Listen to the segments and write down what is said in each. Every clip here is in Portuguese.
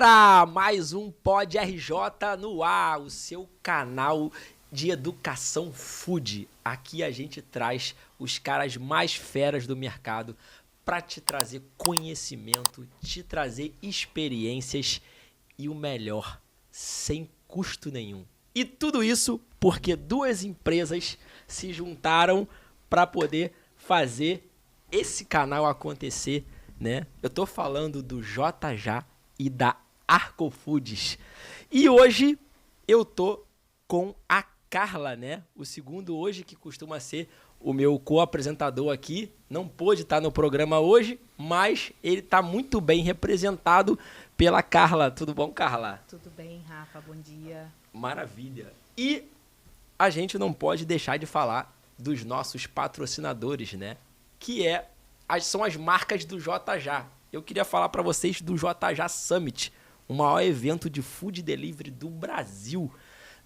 Para mais um Pod RJ no ar, o seu canal de educação food. Aqui a gente traz os caras mais feras do mercado para te trazer conhecimento, te trazer experiências e o melhor, sem custo nenhum. E tudo isso porque duas empresas se juntaram para poder fazer esse canal acontecer, né? Eu tô falando do JJ e da Arco Foods. E hoje eu tô com a Carla, né? O segundo hoje, que costuma ser o meu co-apresentador aqui. Não pôde estar no programa hoje, mas ele tá muito bem representado pela Carla. Tudo bom, Carla? Tudo bem, Rafa? Bom dia. Maravilha. E a gente não pode deixar de falar dos nossos patrocinadores, né? Que são as marcas do JJ. Eu queria falar para vocês do JJ Summit, o maior evento de food delivery do Brasil,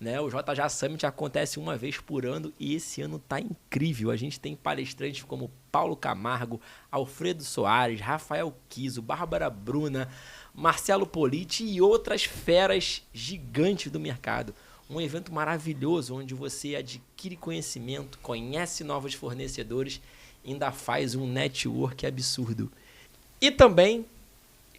né? O JJ Summit acontece uma vez por ano e esse ano tá incrível. A gente tem palestrantes como Paulo Camargo, Alfredo Soares, Rafael Kiso, Bárbara Bruna, Marcelo Politi e outras feras gigantes do mercado. Um evento maravilhoso onde você adquire conhecimento, conhece novos fornecedores e ainda faz um network absurdo. E também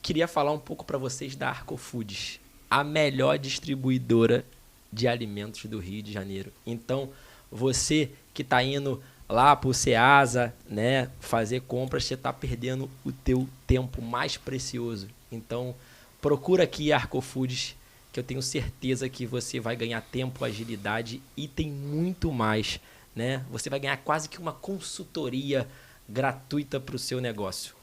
queria falar um pouco para vocês da Arco Foods, a melhor distribuidora de alimentos do Rio de Janeiro. Então, você que está indo lá para o Ceasa, né, fazer compras, você está perdendo o teu tempo mais precioso. Então, procura aqui a Arco Foods, que eu tenho certeza que você vai ganhar tempo, agilidade e tem muito mais, né? Você vai ganhar quase que uma consultoria gratuita para o seu negócio.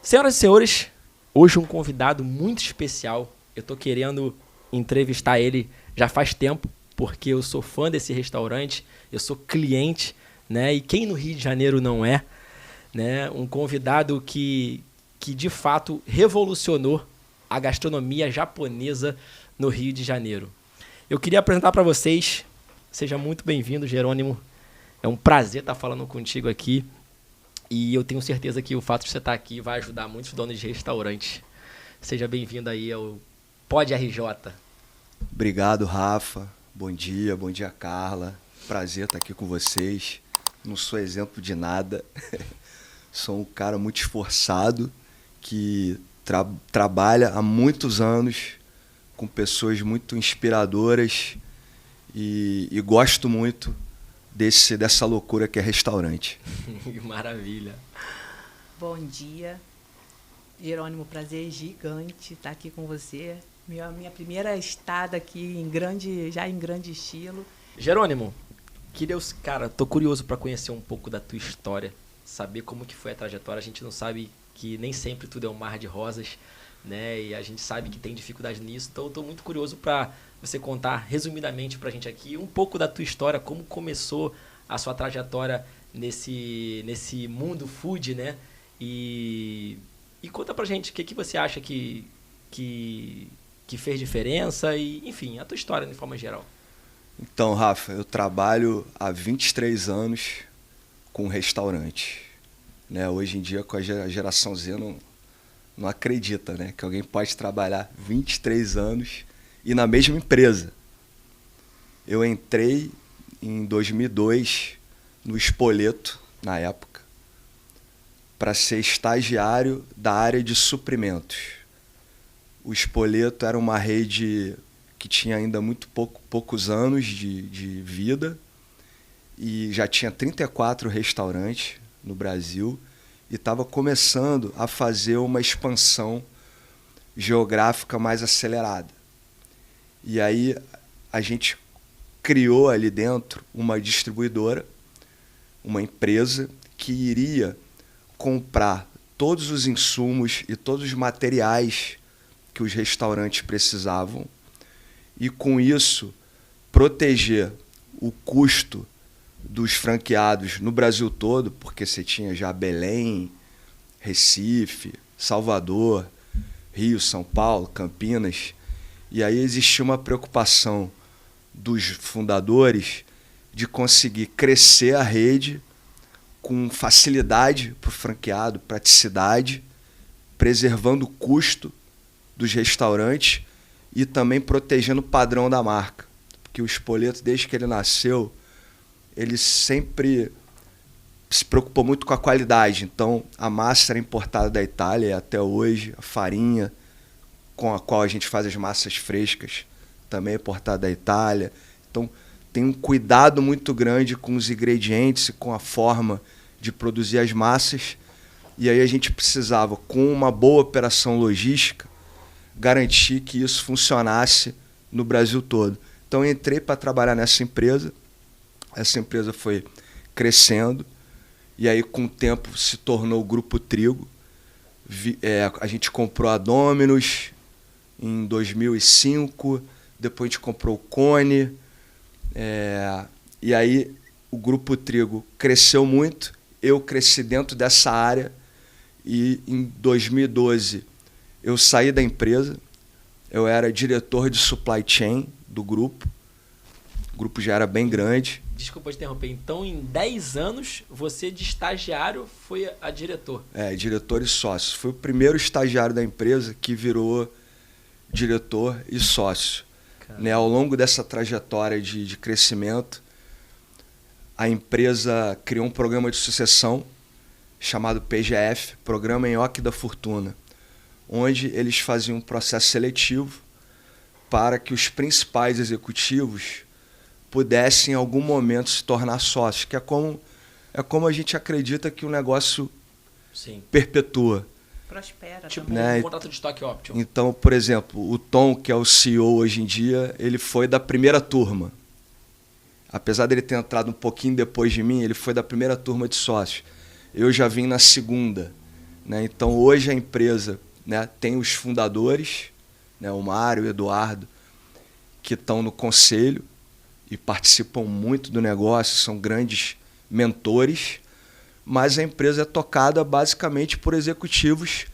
Senhoras e senhores, hoje um convidado muito especial. Eu estou querendo entrevistar ele já faz tempo, porque eu sou fã desse restaurante, eu sou cliente, né? E quem no Rio de Janeiro não é, né? Um convidado que de fato revolucionou a gastronomia japonesa no Rio de Janeiro. Eu queria apresentar para vocês, seja muito bem-vindo, Jerônimo. É um prazer estar falando contigo aqui. E eu tenho certeza que o fato de você estar aqui vai ajudar muitos donos de restaurante. Seja bem-vindo aí ao Pod RJ. Obrigado, Rafa. Bom dia, Carla. Prazer estar aqui com vocês. Não sou exemplo de nada. Sou um cara muito esforçado que trabalha há muitos anos com pessoas muito inspiradoras e gosto muito dessa loucura que é restaurante. Maravilha. Bom dia. Jerônimo, prazer gigante estar aqui com você. Minha primeira estada aqui em grande estilo. Jerônimo, tô curioso para conhecer um pouco da tua história, saber como que foi a trajetória. A gente não sabe que nem sempre tudo é um mar de rosas, né? E a gente sabe que tem dificuldade nisso. Então eu tô muito curioso para você contar resumidamente pra gente aqui um pouco da tua história, como começou a sua trajetória nesse mundo food, né? E conta pra gente o que você acha que fez diferença e, enfim, a tua história de forma geral. Então, Rafa, eu trabalho há 23 anos com restaurante, né? Hoje em dia, com a geração Z, não acredita, né? Que alguém pode trabalhar 23 anos e na mesma empresa. Eu entrei em 2002 no Spoleto, na época, para ser estagiário da área de suprimentos. O Spoleto era uma rede que tinha ainda poucos anos de vida e já tinha 34 restaurantes no Brasil e estava começando a fazer uma expansão geográfica mais acelerada. E aí a gente criou ali dentro uma distribuidora, uma empresa que iria comprar todos os insumos e todos os materiais que os restaurantes precisavam e, com isso, proteger o custo dos franqueados no Brasil todo, porque você tinha já Belém, Recife, Salvador, Rio, São Paulo, Campinas. E aí existia uma preocupação dos fundadores de conseguir crescer a rede com facilidade para o franqueado, praticidade, preservando o custo dos restaurantes e também protegendo o padrão da marca. Porque o Spoleto, desde que ele nasceu, ele sempre se preocupou muito com a qualidade. Então, a massa era importada da Itália e até hoje, a farinha com a qual a gente faz as massas frescas também é importada da Itália. Então, tem um cuidado muito grande com os ingredientes e com a forma de produzir as massas. E aí a gente precisava, com uma boa operação logística, garantir que isso funcionasse no Brasil todo. Então eu entrei para trabalhar nessa empresa. Essa empresa foi crescendo e aí com o tempo se tornou o Grupo Trigo. A gente comprou a Domino's em 2005, depois a gente comprou o Cone. E aí o Grupo Trigo cresceu muito, eu cresci dentro dessa área e em 2012 eu saí da empresa, eu era diretor de supply chain do grupo, o grupo já era bem grande. Desculpa te interromper, então em 10 anos você de estagiário foi a diretor? Diretor e sócio. Fui o primeiro estagiário da empresa que virou diretor e sócio. Né, ao longo dessa trajetória de crescimento, a empresa criou um programa de sucessão chamado PGF, Programa Nhoque da Fortuna, onde eles faziam um processo seletivo para que os principais executivos pudessem em algum momento se tornar sócios, que é como a gente acredita que o negócio perpetua. Prospera. Tipo, né? Um contrato de stock option. Então, por exemplo, o Tom, que é o CEO hoje em dia, ele foi da primeira turma. Apesar dele ter entrado um pouquinho depois de mim, ele foi da primeira turma de sócios. Eu já vim na segunda. Né? Então, hoje a empresa, né, tem os fundadores, né, o Mário e o Eduardo, que estão no conselho e participam muito do negócio, são grandes mentores, mas a empresa é tocada basicamente por executivos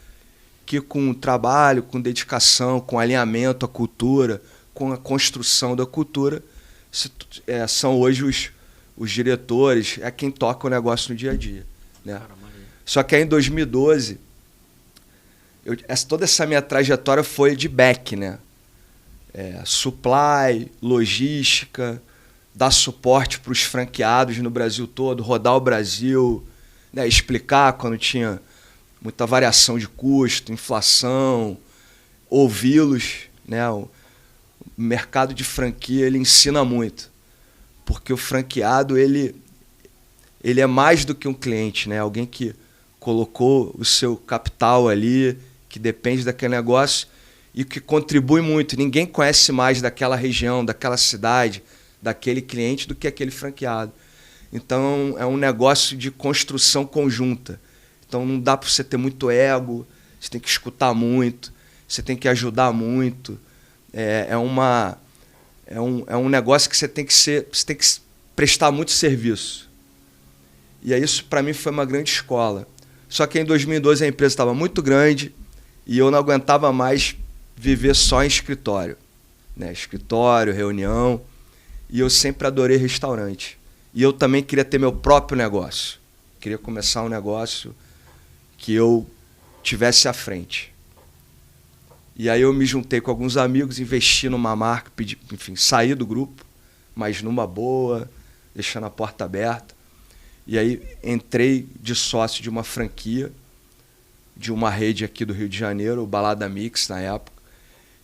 que com trabalho, com dedicação, com alinhamento à cultura, com a construção da cultura, são hoje os diretores, é quem toca o negócio no dia a dia. Né? Só que aí em 2012, toda essa minha trajetória foi de back, né? Supply, logística, dar suporte para os franqueados no Brasil todo, rodar o Brasil, né? Explicar quando tinha muita variação de custo, inflação, ouvi-los. Né? O mercado de franquia ele ensina muito, porque o franqueado ele é mais do que um cliente, né? Alguém que colocou o seu capital ali, que depende daquele negócio e que contribui muito. Ninguém conhece mais daquela região, daquela cidade, daquele cliente do que aquele franqueado. Então é um negócio de construção conjunta. Então não dá para você ter muito ego, você tem que escutar muito, você tem que ajudar muito. É um negócio que você tem que prestar muito serviço. E aí isso para mim foi uma grande escola. Só que em 2012 a empresa estava muito grande e eu não aguentava mais viver só em escritório. Né? Escritório, reunião. E eu sempre adorei restaurante. E eu também queria ter meu próprio negócio. Queria começar um negócio que eu tivesse à frente. E aí eu me juntei com alguns amigos, investi numa marca, saí do grupo, mas numa boa, deixando a porta aberta. E aí entrei de sócio de uma franquia, de uma rede aqui do Rio de Janeiro, o Balada Mix na época.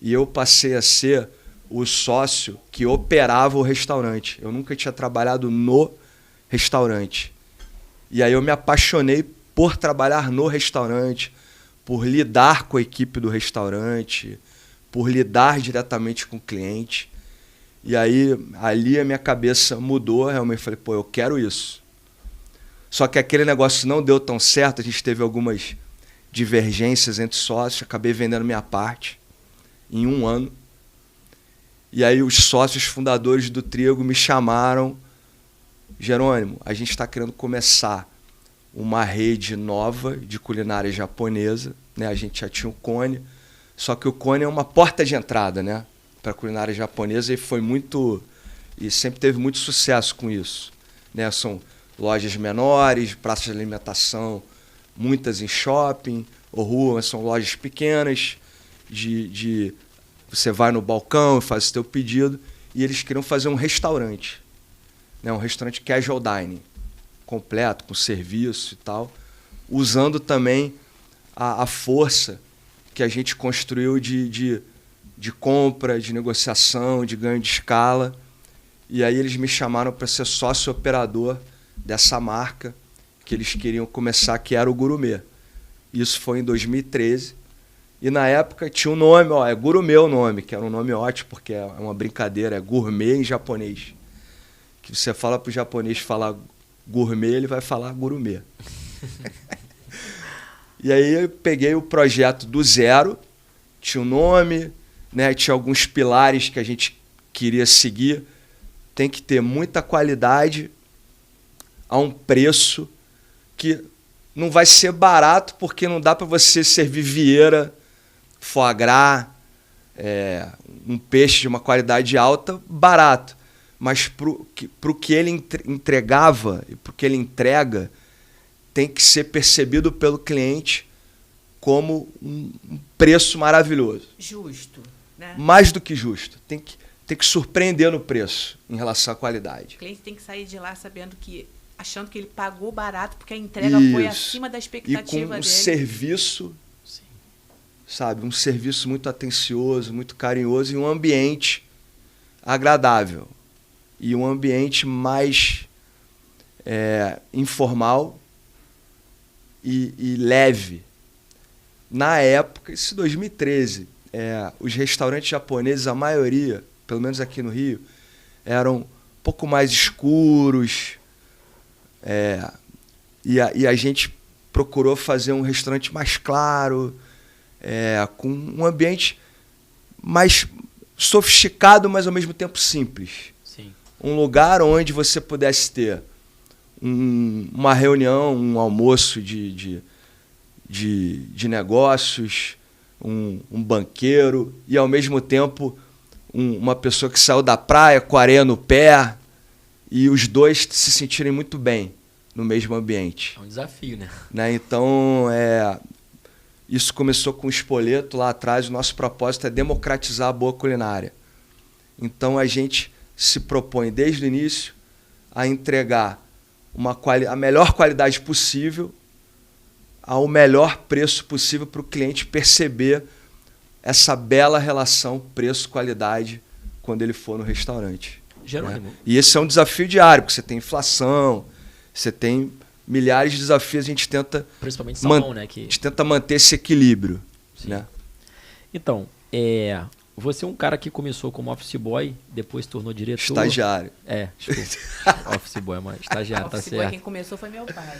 E eu passei a ser o sócio que operava o restaurante. Eu nunca tinha trabalhado no restaurante. E aí eu me apaixonei por trabalhar no restaurante, por lidar com a equipe do restaurante, por lidar diretamente com o cliente. E aí ali a minha cabeça mudou, realmente falei, eu quero isso. Só que aquele negócio não deu tão certo, a gente teve algumas divergências entre sócios, acabei vendendo minha parte em 1 ano. E aí os sócios fundadores do Trigo me chamaram, Jerônimo, a gente está querendo começar uma rede nova de culinária japonesa, né? A gente já tinha o Cone, só que o Cone é uma porta de entrada, né, para a culinária japonesa e sempre teve muito sucesso com isso. Né? São lojas menores, praças de alimentação, muitas em shopping ou rua, são lojas pequenas Você vai no balcão e faz o teu pedido, e eles queriam fazer um restaurante, né? Um restaurante casual dining, completo, com serviço e tal, usando também a força que a gente construiu de compra, de negociação, de ganho de escala. E aí eles me chamaram para ser sócio operador dessa marca que eles queriam começar, que era o Gourmet. Isso foi em 2013. E na época tinha um nome, é Gourmet o nome, que era um nome ótimo, porque é uma brincadeira, é gourmet em japonês. Que você fala para o japonês falar gourmet, ele vai falar gourmet. E aí eu peguei o projeto do zero, tinha um nome, né, tinha alguns pilares que a gente queria seguir. Tem que ter muita qualidade a um preço que não vai ser barato, porque não dá para você servir vieira, foie gras, um peixe de uma qualidade alta, barato. Mas pro que ele entregava e pro que ele entrega, tem que ser percebido pelo cliente como um preço maravilhoso. Justo, né? Mais do que justo. Tem que surpreender no preço em relação à qualidade. O cliente tem que sair de lá achando que ele pagou barato porque a entrega foi acima da expectativa dele. E com um serviço, sabe? Um serviço muito atencioso, muito carinhoso e um ambiente agradável. E um ambiente mais informal e leve. Na época, isso em 2013, os restaurantes japoneses, a maioria, pelo menos aqui no Rio, eram um pouco mais escuros. E a gente procurou fazer um restaurante mais claro, com um ambiente mais sofisticado, mas ao mesmo tempo simples. Sim. Um lugar onde você pudesse ter uma reunião, um almoço de negócios, um banqueiro e, ao mesmo tempo, uma pessoa que saiu da praia com areia no pé, e os dois se sentirem muito bem no mesmo ambiente. É um desafio, né? Então, isso começou com o Spoleto lá atrás. O nosso propósito é democratizar a boa culinária. Então, a gente se propõe, desde o início, a entregar a melhor qualidade possível ao melhor preço possível para o cliente perceber essa bela relação preço-qualidade quando ele for no restaurante. Jerônimo. Né? E esse é um desafio diário, porque você tem inflação, você tem milhares de desafios, a gente tenta, principalmente salmão, né? A gente tenta manter esse equilíbrio. Né? Então, você é um cara que começou como office boy, depois se tornou diretor. Estagiário. Desculpa. Office boy, mas estagiário, tá certo. Office boy, quem começou foi meu pai.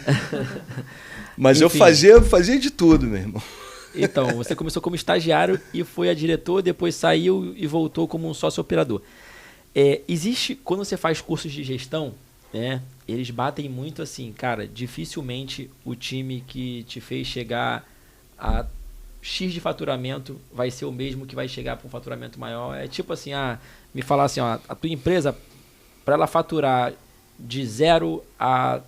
Mas enfim, eu fazia de tudo, meu irmão. Então, você começou como estagiário e foi a diretor, depois saiu e voltou como um sócio operador. Existe, quando você faz cursos de gestão, né, eles batem muito assim, cara, dificilmente o time que te fez chegar a X de faturamento vai ser o mesmo que vai chegar para um faturamento maior. É tipo assim, me falar assim, a tua empresa, para ela faturar de 0 a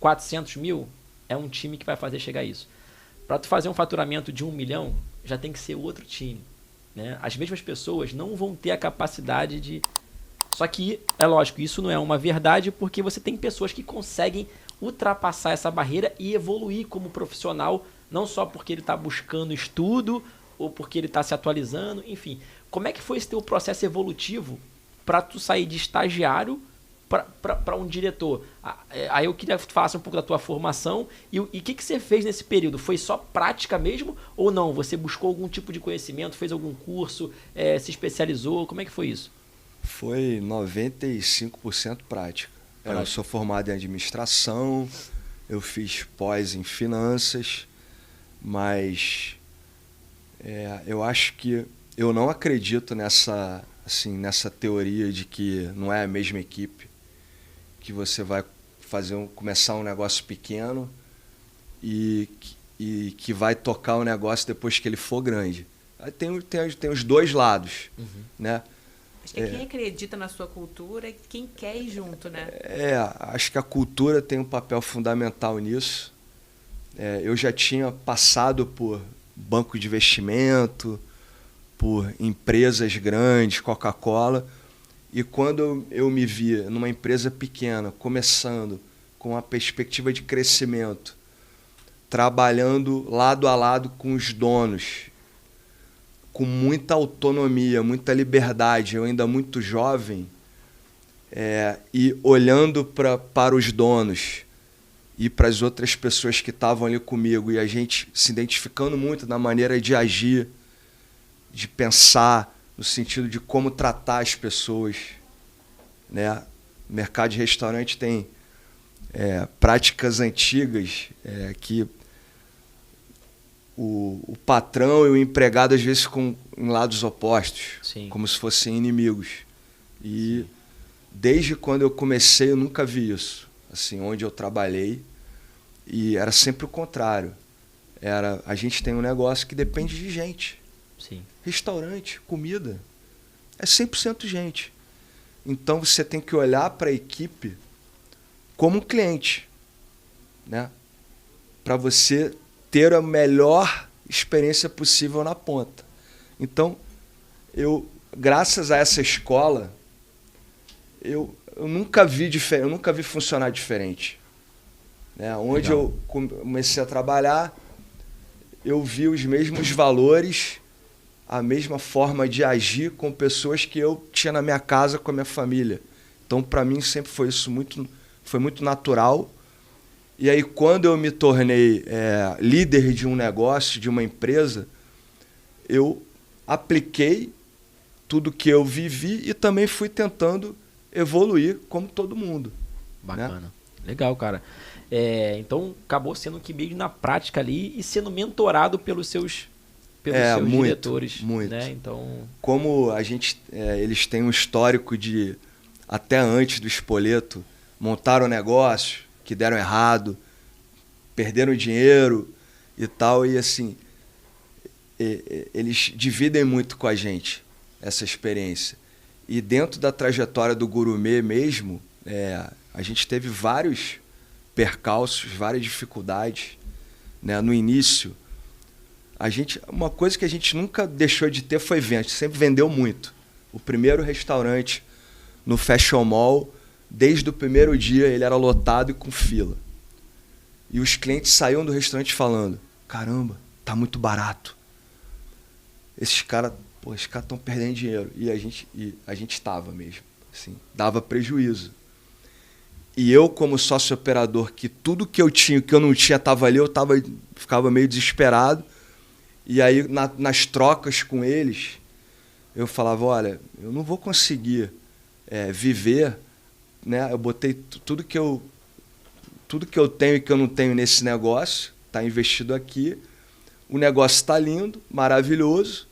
400 mil, é um time que vai fazer chegar a isso. Para tu fazer um faturamento de 1 milhão, já tem que ser outro time. Né? As mesmas pessoas não vão ter a capacidade de... Só que, é lógico, isso não é uma verdade, porque você tem pessoas que conseguem ultrapassar essa barreira e evoluir como profissional, não só porque ele está buscando estudo ou porque ele está se atualizando, enfim. Como é que foi esse teu processo evolutivo para tu sair de estagiário para um diretor? Aí eu queria que tu falasse um pouco da tua formação e o que você fez nesse período? Foi só prática mesmo ou não? Você buscou algum tipo de conhecimento, fez algum curso, se especializou? Como é que foi isso? Foi 95% prática. Eu sou formado em administração, eu fiz pós em finanças, mas eu acho que eu não acredito nessa teoria de que não é a mesma equipe, que você vai começar um negócio pequeno e que vai tocar o negócio depois que ele for grande. Tem os dois lados, né? Acho que quem acredita na sua cultura e quem quer ir junto, né? Acho que a cultura tem um papel fundamental nisso. Eu já tinha passado por banco de investimento, por empresas grandes, Coca-Cola. E quando eu me via numa empresa pequena, começando, com uma perspectiva de crescimento, trabalhando lado a lado com os donos, com muita autonomia, muita liberdade, eu ainda muito jovem, e olhando para os donos e para as outras pessoas que estavam ali comigo, e a gente se identificando muito na maneira de agir, de pensar, no sentido de como tratar as pessoas, né? O mercado de restaurante tem práticas antigas que o patrão e o empregado às vezes ficam em lados opostos, Sim. como se fossem inimigos. E desde quando eu comecei eu nunca vi isso, assim, onde eu trabalhei, e era sempre o contrário. A gente tem um negócio que depende de gente. Sim. Restaurante, comida, é 100% gente. Então você tem que olhar para a equipe como um cliente, né? Para você ter a melhor experiência possível na ponta. Então, graças a essa escola, eu nunca vi funcionar diferente. Né? Onde Legal. eu comecei a trabalhar, eu vi os mesmos valores, a mesma forma de agir com pessoas que eu tinha na minha casa com a minha família. Então, para mim, sempre foi isso foi muito natural. E aí, quando eu me tornei líder de um negócio, de uma empresa, eu apliquei tudo que eu vivi e também fui tentando evoluir como todo mundo. Bacana. Né? Legal, cara. Então, acabou sendo que meio na prática ali e sendo mentorado pelos seus muito, diretores. Muito. Né? Então... Como eles têm um histórico de, até antes do Spoleto, montaram negócios que deram errado, perderam dinheiro e tal, e assim, eles dividem muito com a gente essa experiência. E dentro da trajetória do Gourmet mesmo, a gente teve vários percalços, várias dificuldades, né? No início, uma coisa que a gente nunca deixou de ter foi venda, a gente sempre vendeu muito. O primeiro restaurante no Fashion Mall, desde o primeiro dia, ele era lotado e com fila. E os clientes saíam do restaurante falando: caramba, tá muito barato. Esses caras estão perdendo dinheiro. E a gente estava mesmo. Assim, dava prejuízo. E eu, como sócio operador, que tudo que eu tinha, que eu não tinha, estava ali, ficava meio desesperado. E aí, nas trocas com eles, eu falava: olha, eu não vou conseguir viver, né? Eu botei tudo que eu tenho e que eu não tenho nesse negócio, está investido aqui. O negócio está lindo, maravilhoso,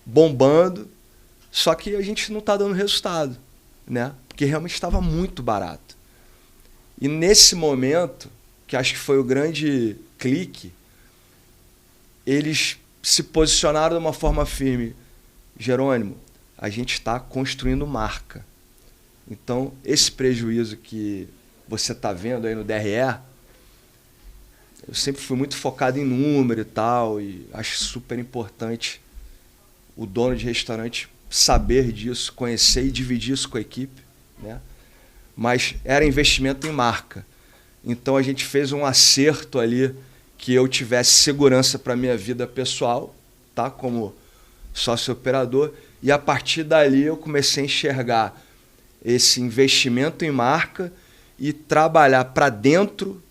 bombando, só que a gente não está dando resultado, né? Porque realmente estava muito barato. E nesse momento, que acho que foi o grande clique, eles se posicionaram de uma forma firme: Jerônimo, a gente está construindo marca. Então, esse prejuízo que você está vendo aí no DRE, eu sempre fui muito focado em número e tal, e acho super importante o dono de restaurante saber disso, conhecer e dividir isso com a equipe, né? Mas era investimento em marca. Então a gente fez um acerto ali que eu tivesse segurança para a minha vida pessoal, tá? Como sócio operador, e a partir dali eu comecei a enxergar esse investimento em marca e trabalhar para dentro,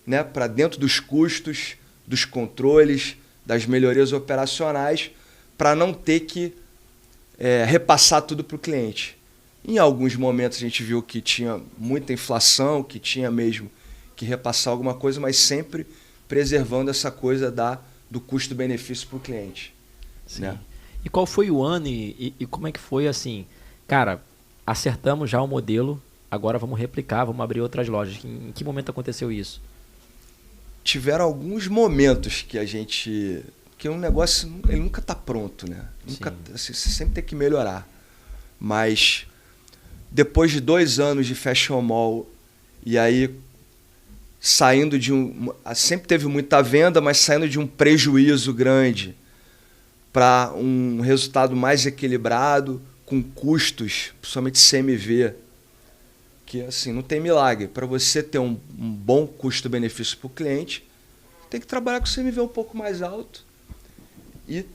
né? Para dentro dos custos, dos controles, das melhorias operacionais, para não ter que repassar tudo para o cliente. Em alguns momentos a gente viu que tinha muita inflação, que tinha mesmo que repassar alguma coisa, mas sempre preservando essa coisa do custo-benefício para o cliente. Sim. Né? E qual foi o ano e como é que foi assim? Cara, acertamos já o modelo, agora vamos replicar, vamos abrir outras lojas. Em que momento aconteceu isso? Tiveram alguns momentos que um negócio ele nunca está pronto, né? Assim, você sempre tem que melhorar. Mas depois de 2 anos de Fashion Mall, e aí saindo de sempre teve muita venda, mas saindo de um prejuízo grande para um resultado mais equilibrado, com custos, principalmente CMV, que assim, não tem milagre. Para você ter um bom custo-benefício para o cliente, tem que trabalhar com CMV um pouco mais alto e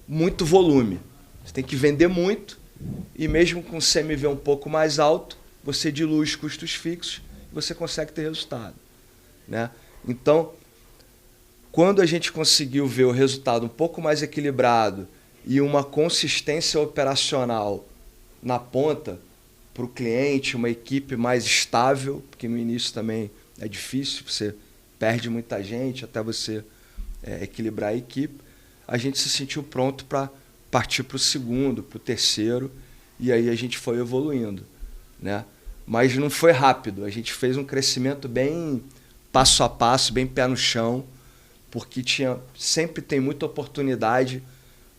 muito volume. Você tem que vender muito e mesmo com CMV um pouco mais alto, você dilui os custos fixos e você consegue ter resultado, né? Então, quando a gente conseguiu ver o resultado um pouco mais equilibrado e uma consistência operacional na ponta para o cliente, uma equipe mais estável, porque no início também é difícil, você perde muita gente até você equilibrar a equipe, a gente se sentiu pronto para partir para o segundo, para o terceiro, e aí a gente foi evoluindo, né? Mas não foi rápido, a gente fez um crescimento bem passo a passo, bem pé no chão, porque sempre tem muita oportunidade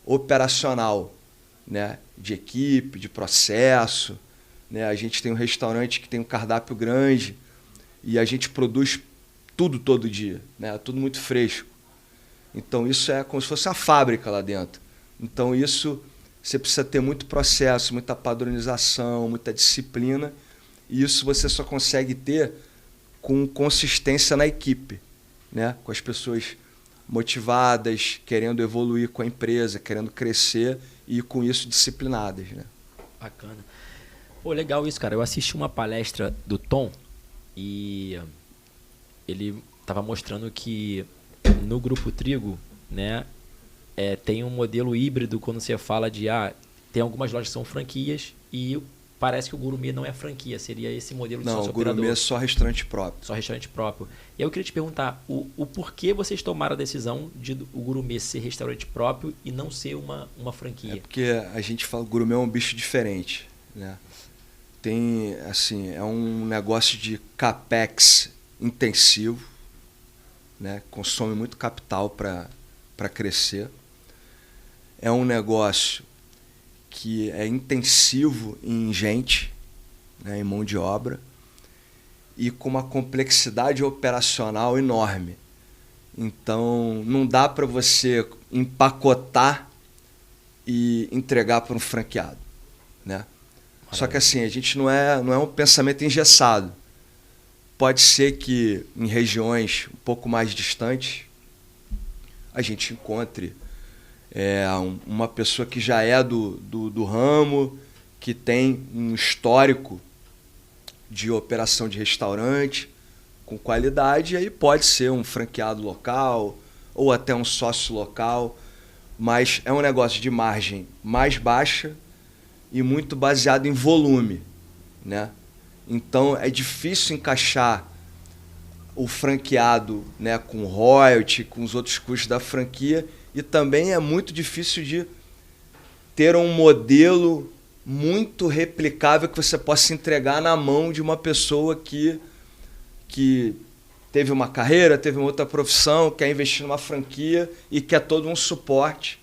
operacional, né? De equipe, de processo, né? A gente tem um restaurante que tem um cardápio grande e a gente produz tudo todo dia, né? Tudo muito fresco. Então isso é como se fosse uma fábrica lá dentro. Então isso você precisa ter muito processo, muita padronização, muita disciplina, e isso você só consegue ter com consistência na equipe, né? Com as pessoas motivadas, querendo evoluir com a empresa, querendo crescer e com isso disciplinadas, né? Bacana. Pô, legal isso, cara. Eu assisti uma palestra do Tom e ele estava mostrando que no Grupo Trigo, né, tem um modelo híbrido quando você fala de tem algumas lojas que são franquias e parece que o gourmet não é franquia, seria esse modelo de sócio operador. Não, o gourmet é só restaurante próprio. Só restaurante próprio. E eu queria te perguntar, o porquê vocês tomaram a decisão de o gourmet ser restaurante próprio e não ser uma franquia? É porque a gente fala que o gourmet é um bicho diferente, né? Tem, assim, é um negócio de capex intensivo, né? Consome muito capital para crescer. É um negócio que é intensivo em gente, né? Em mão de obra, e com uma complexidade operacional enorme. Então, não dá para você empacotar e entregar para um franqueado, né? Só que assim, a gente não é um pensamento engessado. Pode ser que em regiões um pouco mais distantes a gente encontre uma pessoa que já é do ramo, que tem um histórico de operação de restaurante com qualidade, e aí pode ser um franqueado local ou até um sócio local, mas é um negócio de margem mais baixa e muito baseado em volume, né? Então é difícil encaixar o franqueado, né, com royalty, com os outros custos da franquia, e também é muito difícil de ter um modelo muito replicável que você possa entregar na mão de uma pessoa que teve uma carreira, teve uma outra profissão, quer investir numa franquia e quer todo um suporte.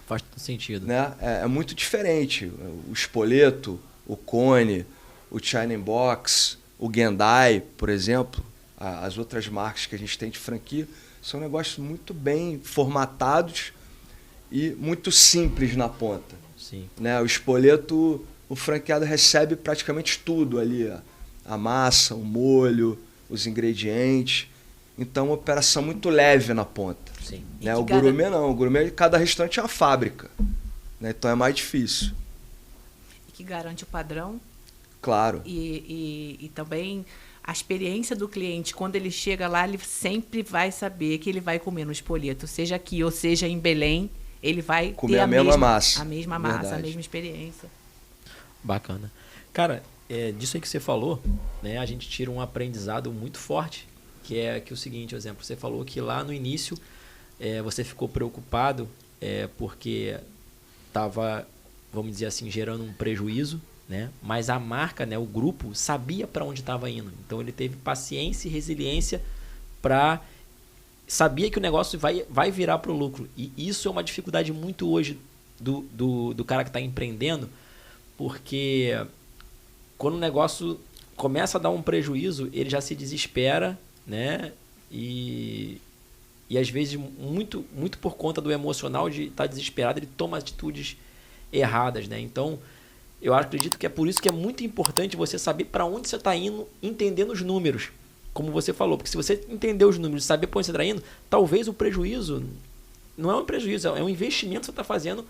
Faz todo sentido. Né? É muito diferente. O Spoleto, o Cone, o China Box, o Gendai, por exemplo, as outras marcas que a gente tem de franquia, são negócios muito bem formatados e muito simples na ponta. Sim. Né? O Spoleto, o franqueado recebe praticamente tudo ali, a massa, o molho, os ingredientes. Então, uma operação muito leve na ponta. Sim. Né? O gourmet não. O gourmet, cada restaurante é uma fábrica. Né? Então, é mais difícil. E que garante o padrão. Claro. E também a experiência do cliente, quando ele chega lá, ele sempre vai saber que ele vai comer no Spoleto. Seja aqui ou seja em Belém, ele vai comer ter a mesma massa. A mesma massa, Verdade. a mesma experiência. Bacana. Cara, disso aí que você falou, né, a gente tira um aprendizado muito forte, que é o seguinte, por exemplo, você falou que lá no início você ficou preocupado porque estava, vamos dizer assim, gerando um prejuízo, né? Mas a marca, né, o grupo, sabia para onde estava indo. Então ele teve paciência e resiliência para... Sabia que o negócio vai virar para o lucro. E isso é uma dificuldade muito hoje do cara que está empreendendo, porque quando o negócio começa a dar um prejuízo, ele já se desespera né? E às vezes, muito por conta do emocional de estar desesperado, ele toma atitudes erradas, né? Então, eu acredito que é por isso que é muito importante você saber para onde você está indo, entendendo os números, como você falou. Porque se você entender os números e saber para onde você está indo, talvez o prejuízo não é um prejuízo, é um investimento que você está fazendo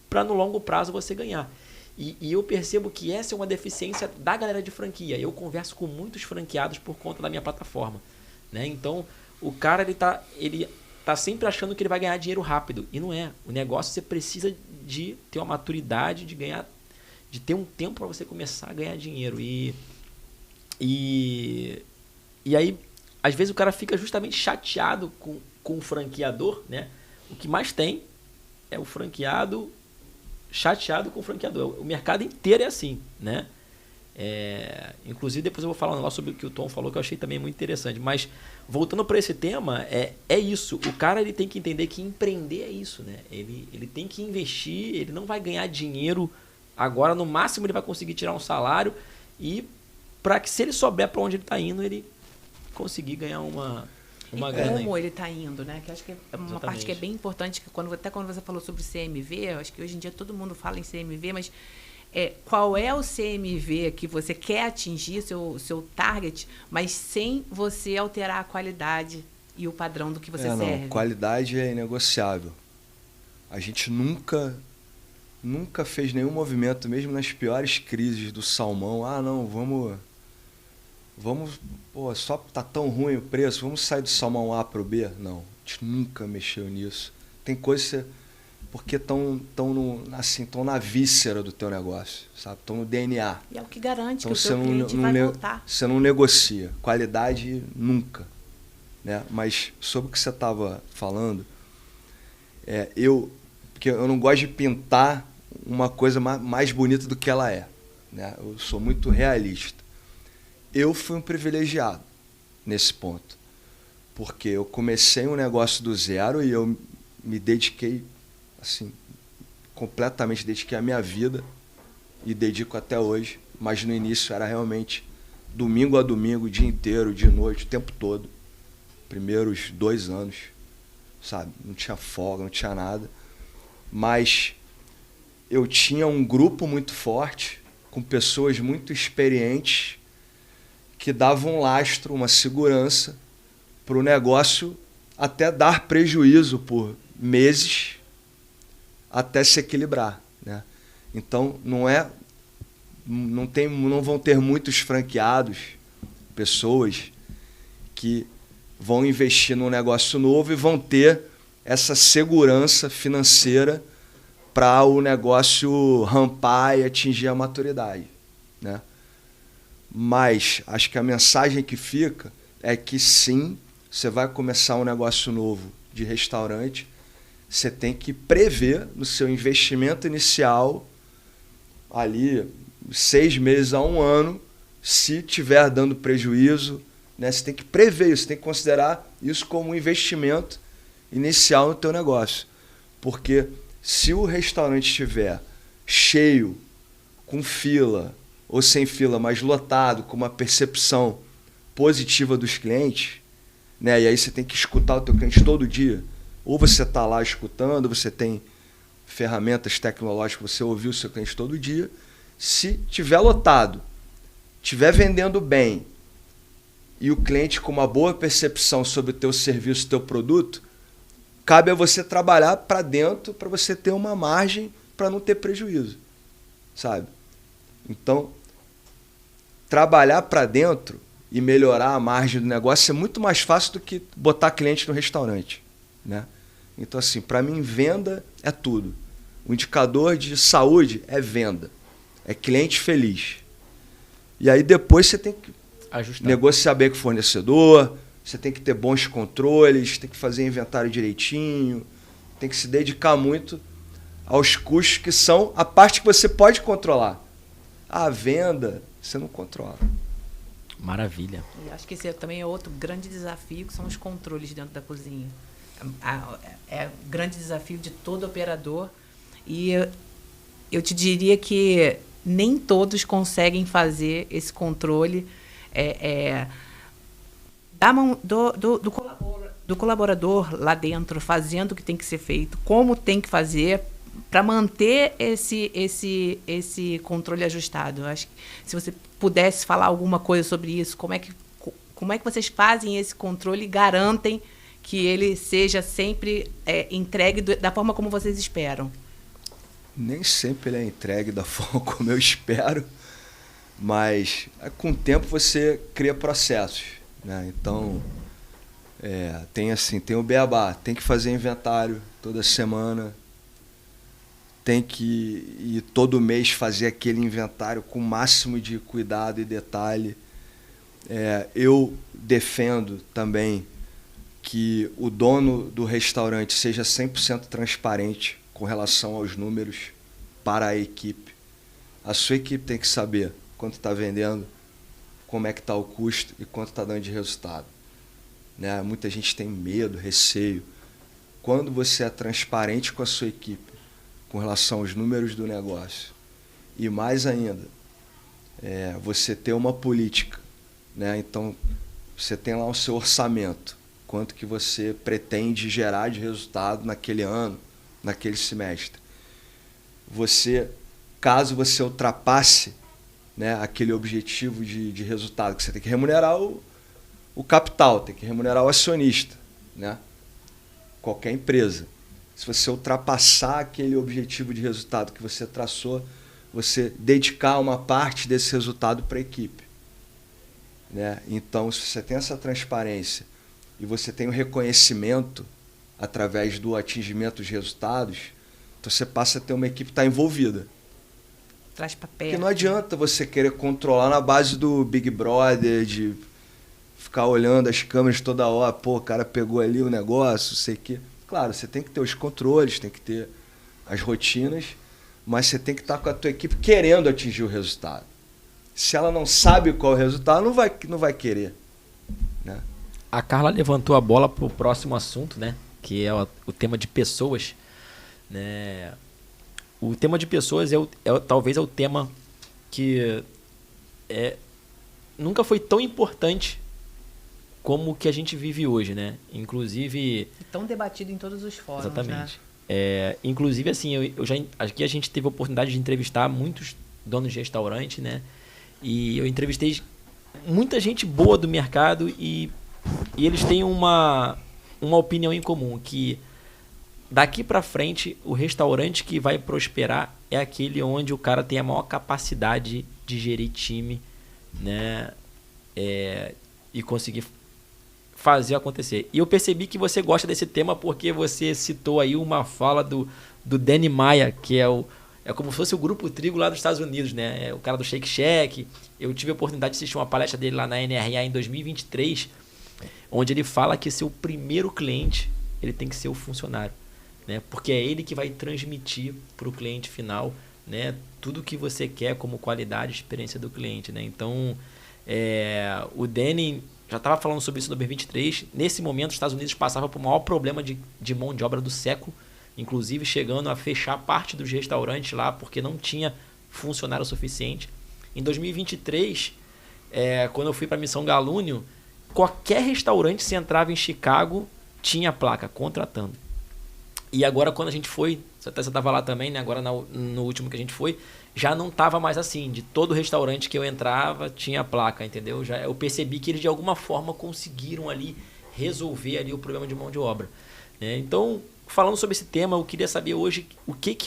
para no longo prazo você ganhar. E eu percebo que essa é uma deficiência da galera de franquia. Eu converso com muitos franqueados por conta da minha plataforma, né? Então, o cara ele tá sempre achando que ele vai ganhar dinheiro rápido. E não é. O negócio você precisa de ter uma maturidade, de ter um tempo para você começar a ganhar dinheiro. E aí, às vezes, o cara fica justamente chateado com o franqueador, né? O que mais tem é o franqueado chateado com o franqueador. O mercado inteiro é assim, né? Inclusive, depois eu vou falar um negócio sobre o que o Tom falou, que eu achei também muito interessante. Mas, voltando para esse tema, é isso. O cara ele tem que entender que empreender é isso, né? Ele tem que investir, ele não vai ganhar dinheiro agora. No máximo, ele vai conseguir tirar um salário. E, para que se ele souber para onde ele está indo, ele conseguir ganhar uma grana. Como ele está indo, né? Que acho que é uma Exatamente. parte que é bem importante, que até quando você falou sobre CMV, eu acho que hoje em dia todo mundo fala em CMV, mas qual é o CMV que você quer atingir, seu target, mas sem você alterar a qualidade e o padrão do que você serve? Não, qualidade é inegociável. A gente nunca fez nenhum movimento, mesmo nas piores crises do salmão. Não, vamos, pô, só tá tão ruim o preço, vamos sair do salmão A para o B? Não, a gente nunca mexeu nisso. Tem coisas porque estão na víscera do teu negócio, sabe? Estão no DNA. E é o que garante Então, que o teu cliente vai voltar. Você não negocia. Qualidade, nunca. Né? Mas sobre o que você estava falando, porque eu não gosto de pintar uma coisa mais bonita do que ela é. Né? Eu sou muito realista. Eu fui um privilegiado nesse ponto, porque eu comecei um negócio do zero e eu me dediquei, assim, completamente dediquei a minha vida e dedico até hoje, mas no início era realmente domingo a domingo, o dia inteiro, de noite, o tempo todo. Primeiros 2 anos, sabe? Não tinha folga, não tinha nada, mas eu tinha um grupo muito forte, com pessoas muito experientes, que davam um lastro, uma segurança para o negócio até dar prejuízo por meses até se equilibrar, né? Então não vão ter muitos franqueados, pessoas que vão investir num negócio novo e vão ter essa segurança financeira para o negócio rampar e atingir a maturidade, né? Mas acho que a mensagem que fica é que sim, você vai começar um negócio novo de restaurante, você tem que prever no seu investimento inicial ali 6 meses a 1 ano, se estiver dando prejuízo, né? Você tem que prever isso, tem que considerar isso como um investimento inicial no teu negócio. Porque se o restaurante estiver cheio, com fila ou sem fila, mas lotado, com uma percepção positiva dos clientes, né? E aí você tem que escutar o teu cliente todo dia. Ou você está lá escutando, você tem ferramentas tecnológicas, você ouvir o seu cliente todo dia. Se tiver lotado, tiver vendendo bem e o cliente com uma boa percepção sobre o teu serviço, o teu produto, cabe a você trabalhar para dentro para você ter uma margem para não ter prejuízo, sabe? Então, trabalhar para dentro e melhorar a margem do negócio é muito mais fácil do que botar cliente no restaurante, né? Então, assim, para mim, venda é tudo. O indicador de saúde é venda, é cliente feliz. E aí depois você tem que ajustar, negociar bem com o fornecedor, você tem que ter bons controles, tem que fazer inventário direitinho, tem que se dedicar muito aos custos que são a parte que você pode controlar. A venda, você não controla. Maravilha. E acho que esse também é outro grande desafio, que são os controles dentro da cozinha. É o grande desafio de todo operador. E eu te diria que nem todos conseguem fazer esse controle da mão do colaborador lá dentro, fazendo o que tem que ser feito, como tem que fazer, para manter esse controle ajustado. Eu acho que se você pudesse falar alguma coisa sobre isso, como é que vocês fazem esse controle e garantem que ele seja sempre entregue da forma como vocês esperam? Nem sempre ele é entregue da forma como eu espero, mas com o tempo você cria processos, né? Então, tem o beabá, tem que fazer inventário toda semana, tem que ir todo mês fazer aquele inventário com o máximo de cuidado e detalhe. Eu defendo também que o dono do restaurante seja 100% transparente com relação aos números para a equipe. A sua equipe tem que saber quanto está vendendo, como é que está o custo e quanto está dando de resultado. Né? Muita gente tem medo, receio. Quando você é transparente com a sua equipe com relação aos números do negócio e mais ainda, você ter uma política, né? Então, você tem lá o seu orçamento, quanto que você pretende gerar de resultado naquele ano, naquele semestre. Caso você ultrapasse, né, aquele objetivo de resultado, que você tem que remunerar o capital, tem que remunerar o acionista, né? Qualquer empresa. Se você ultrapassar aquele objetivo de resultado que você traçou, você dedicar uma parte desse resultado para a equipe. Né? Então, se você tem essa transparência e você tem o reconhecimento através do atingimento dos resultados, então você passa a ter uma equipe que está envolvida. Traz papel. Porque não adianta você querer controlar na base do Big Brother, de ficar olhando as câmeras toda hora, pô, o cara pegou ali o negócio, sei que. Claro, você tem que ter os controles, tem que ter as rotinas, mas você tem que estar com a tua equipe querendo atingir o resultado. Se ela não sabe qual é o resultado, não vai querer. Né? A Carla levantou a bola para o próximo assunto, né? Que é o tema de pessoas. Né? O tema de pessoas talvez é o tema que nunca foi tão importante como o que a gente vive hoje, né? Inclusive... Tão debatido em todos os fóruns, exatamente. Né? Inclusive, assim, aqui a gente teve a oportunidade de entrevistar muitos donos de restaurante, né? E eu entrevistei muita gente boa do mercado e eles têm uma opinião em comum, que daqui para frente o restaurante que vai prosperar é aquele onde o cara tem a maior capacidade de gerir time, né? E conseguir fazer acontecer. E eu percebi que você gosta desse tema porque você citou aí uma fala do Danny Meyer, que é como se fosse o Grupo Trigo lá dos Estados Unidos, né? É o cara do Shake Shack. Eu tive a oportunidade de assistir uma palestra dele lá na NRA em 2023, onde ele fala que seu primeiro cliente ele tem que ser o funcionário, né? Porque é ele que vai transmitir para o cliente final, né, tudo que você quer como qualidade e experiência do cliente, né? Então, o Danny já estava falando sobre isso em 2023. Nesse momento, os Estados Unidos passavam por o maior problema de mão de obra do século, inclusive chegando a fechar parte dos restaurantes lá porque não tinha funcionário suficiente. Em 2023, quando eu fui para a Missão Galúnio, qualquer restaurante se entrava em Chicago tinha placa contratando. E agora quando a gente foi, você estava lá também, né? Agora no último que a gente foi, já não estava mais assim. De todo restaurante que eu entrava tinha placa, entendeu? Eu percebi que eles de alguma forma conseguiram ali resolver ali o problema de mão de obra, né? Então, falando sobre esse tema, eu queria saber hoje o que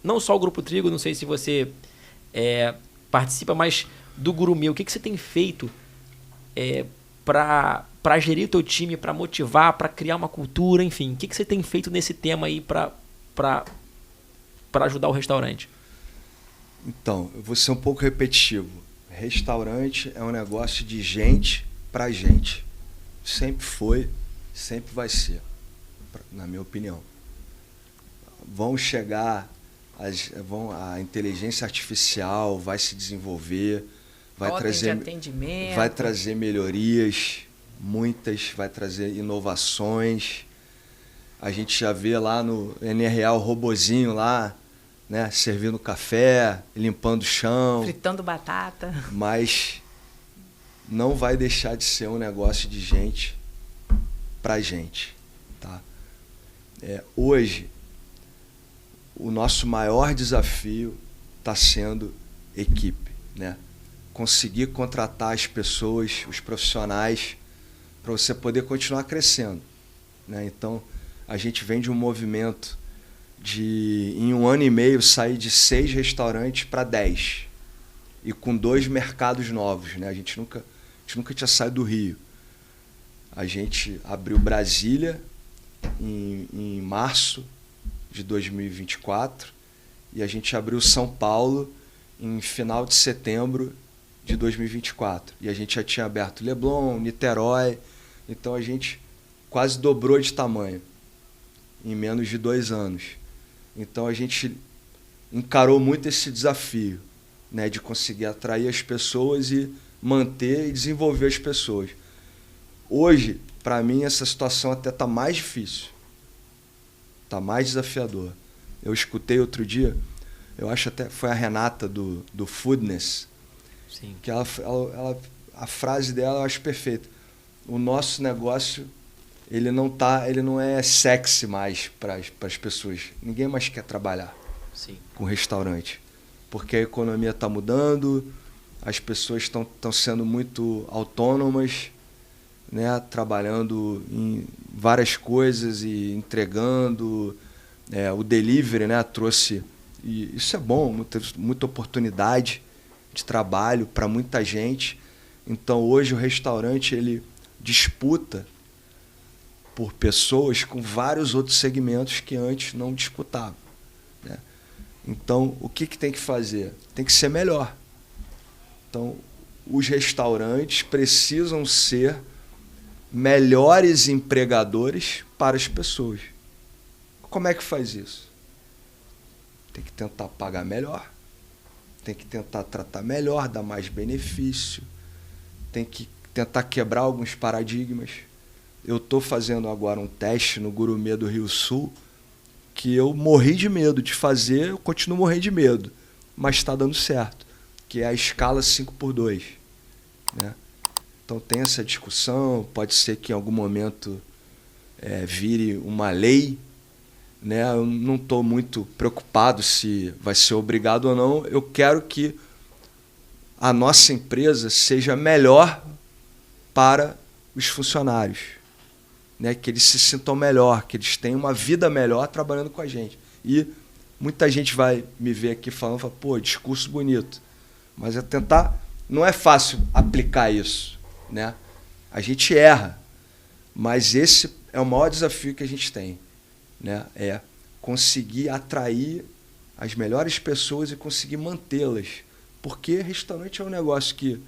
não só o Grupo Trigo, não sei se você participa, mas do Gourmet, o que você tem feito para gerir o teu time, para motivar, para criar uma cultura, enfim, o que você tem feito nesse tema aí para ajudar o restaurante? Então, eu vou ser um pouco repetitivo. Restaurante é um negócio de gente para gente. Sempre foi, sempre vai ser, na minha opinião. Vão chegar, a inteligência artificial vai se desenvolver, vai trazer melhorias, muitas, vai trazer inovações. A gente já vê lá no NRA o robozinho lá, né, servindo café, limpando o chão. Fritando batata. Mas não vai deixar de ser um negócio de gente pra gente, tá? Hoje, o nosso maior desafio está sendo equipe, né? Conseguir contratar as pessoas, os profissionais, para você poder continuar crescendo, né? Então, a gente vem de um movimento de, em 1 ano e meio, sair de 6 restaurantes para 10. E com 2 mercados novos, né? A gente nunca tinha saído do Rio. A gente abriu Brasília em março de 2024 e a gente abriu São Paulo em final de setembro de 2024. E a gente já tinha aberto Leblon, Niterói, então a gente quase dobrou de tamanho em menos de 2 anos. Então a gente encarou muito esse desafio, né, de conseguir atrair as pessoas e manter e desenvolver as pessoas. Hoje, para mim, essa situação até está mais difícil, está mais desafiador. Eu escutei outro dia, eu acho até foi a Renata do Foodness, Sim. que a frase dela eu acho perfeita. O nosso negócio ele não é sexy mais para as pessoas. Ninguém mais quer trabalhar Sim. com restaurante, porque a economia está mudando, as pessoas estão sendo muito autônomas, né, trabalhando em várias coisas e entregando. O delivery, né, trouxe, e isso é bom, muita oportunidade de trabalho para muita gente. Então hoje o restaurante ele disputa por pessoas com vários outros segmentos que antes não disputavam, né? Então o que tem que fazer? Tem que ser melhor. Então os restaurantes precisam ser melhores empregadores para as pessoas. Como é que faz isso? Tem que tentar pagar melhor, tem que tentar tratar melhor, dar mais benefício, tem que tentar quebrar alguns paradigmas. Eu estou fazendo agora um teste no Gourmet do Rio Sul que eu morri de medo de fazer, eu continuo morrendo de medo, mas está dando certo, que é a escala 5x2, né? Então tem essa discussão, pode ser que em algum momento vire uma lei, né? Eu não estou muito preocupado se vai ser obrigado ou não. Eu quero que a nossa empresa seja melhor para os funcionários, né? Que eles se sintam melhor, que eles tenham uma vida melhor trabalhando com a gente. E muita gente vai me ver aqui falando, pô, discurso bonito, mas não é fácil aplicar isso, né? A gente erra, mas esse é o maior desafio que a gente tem, né? É conseguir atrair as melhores pessoas e conseguir mantê-las, porque restaurante é um negócio que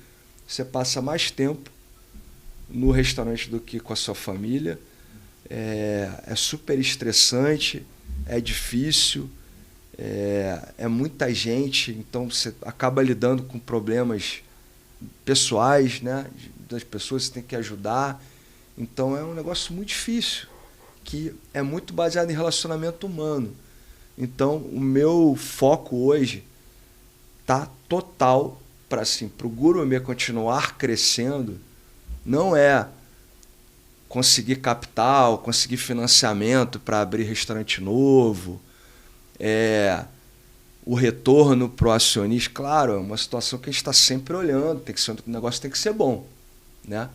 você passa mais tempo no restaurante do que com a sua família, é super estressante, é difícil, é muita gente, então você acaba lidando com problemas pessoais, né, das pessoas que você tem que ajudar. Então é um negócio muito difícil, que é muito baseado em relacionamento humano. Então o meu foco hoje está total para o Gourmet continuar crescendo, não é conseguir capital, conseguir financiamento para abrir restaurante novo, o retorno para o acionista. Claro, é uma situação que a gente está sempre olhando, o negócio tem que ser bom, né?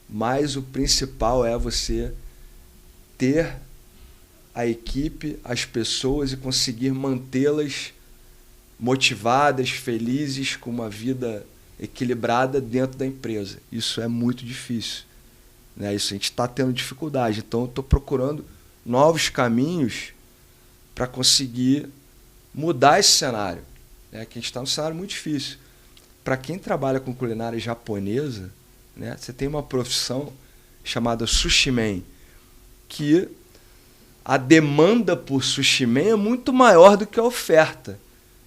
Mas o principal é você ter a equipe, as pessoas e conseguir mantê-las motivadas, felizes, com uma vida equilibrada dentro da empresa. Isso é muito difícil, né? Isso a gente está tendo dificuldade. Então eu estou procurando novos caminhos para conseguir mudar esse cenário, né? Que a gente está num cenário muito difícil. Para quem trabalha com culinária japonesa, né, você tem uma profissão chamada sushi man, que a demanda por sushi man é muito maior do que a oferta.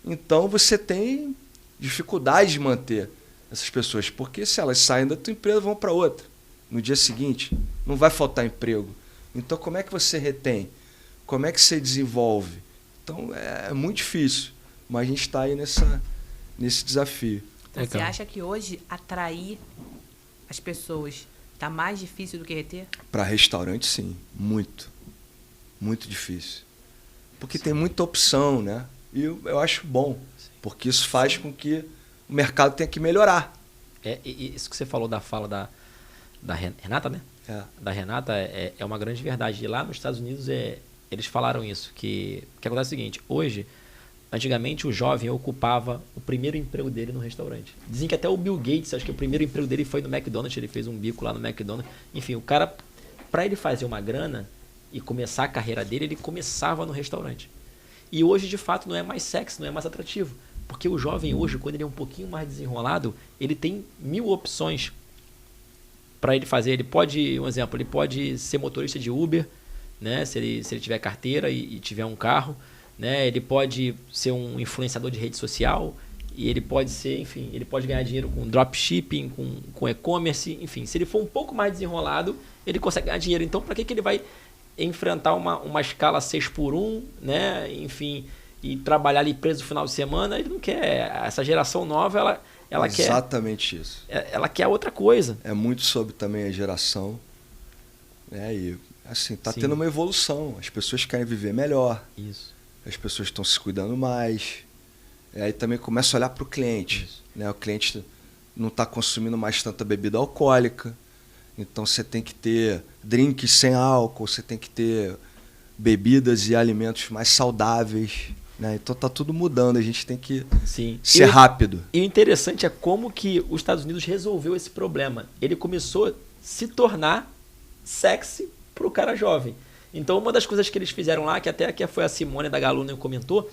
Então você tem dificuldade de manter essas pessoas, porque se elas saem da tua empresa, vão para outra. No dia seguinte, não vai faltar emprego. Então como é que você retém? Como é que você desenvolve? Então é muito difícil, mas a gente está aí nesse desafio. Você acha que hoje atrair as pessoas, tá mais difícil do que reter? Para restaurante, sim. Muito. Muito difícil. Porque tem muita opção, né? E eu acho bom. Porque isso faz com que o mercado tenha que melhorar. E isso que você falou da fala da Renata, né? Da Renata é uma grande verdade. E lá nos Estados Unidos eles falaram isso. Que acontece o seguinte. Hoje, antigamente, o jovem ocupava o primeiro emprego dele no restaurante. Dizem que até o Bill Gates, acho que o primeiro emprego dele foi no McDonald's. Ele fez um bico lá no McDonald's. Enfim, o cara, para ele fazer uma grana e começar a carreira dele, ele começava no restaurante. E hoje, de fato, não é mais sexy, não é mais atrativo. Porque o jovem hoje, quando ele é um pouquinho mais desenrolado, ele tem 1000 opções para ele fazer. Ele pode, um exemplo, ele pode ser motorista de Uber, né? Se ele tiver carteira e tiver um carro, né? Ele pode ser um influenciador de rede social e ele pode ser, enfim, ele pode ganhar dinheiro com dropshipping, com e-commerce, enfim. Se ele for um pouco mais desenrolado, ele consegue ganhar dinheiro. Então, para que ele vai enfrentar uma escala 6x1, né? Enfim, e trabalhar ali preso no final de semana? Ele não quer. Essa geração nova, ela quer... Exatamente isso. Ela quer outra coisa. É muito sobre também a geração, né? E, assim, tá Sim. tendo uma evolução. As pessoas querem viver melhor. Isso. As pessoas estão se cuidando mais. E aí também começa a olhar para o cliente, né? O cliente não está consumindo mais tanta bebida alcoólica. Então você tem que ter drinks sem álcool, você tem que ter bebidas e alimentos mais saudáveis, né? Então tá tudo mudando, a gente tem que ser rápido. E o interessante é como que os Estados Unidos resolveu esse problema. Ele começou a se tornar sexy para o cara jovem. Então uma das coisas que eles fizeram lá, que até aqui foi a Simone da Galuna comentou,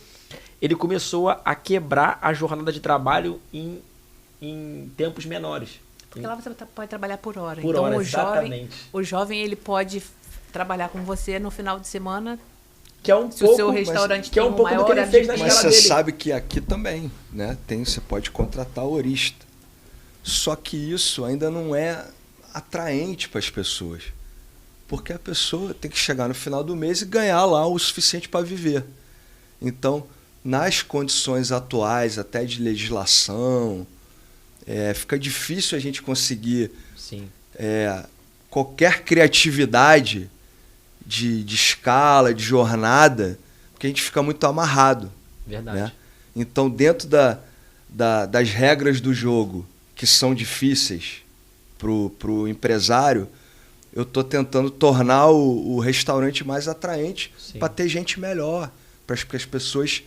ele começou a quebrar a jornada de trabalho em tempos menores. Porque lá você pode trabalhar por hora. Por então hora, o jovem ele pode trabalhar com você no final de semana. Que é um se pouco, o seu restaurante que é um pouco do que ele fez na mas escala você dele. sabe que aqui também, né? Você pode contratar horista. Só que isso ainda não é atraente para as pessoas. Porque a pessoa tem que chegar no final do mês e ganhar lá o suficiente para viver. Então, nas condições atuais, até de legislação, fica difícil a gente conseguir qualquer criatividade de escala, de jornada, porque a gente fica muito amarrado. Verdade. Né? Então, dentro das regras do jogo, que são difíceis para o empresário, eu estou tentando tornar o restaurante mais atraente para ter gente melhor, para que as pessoas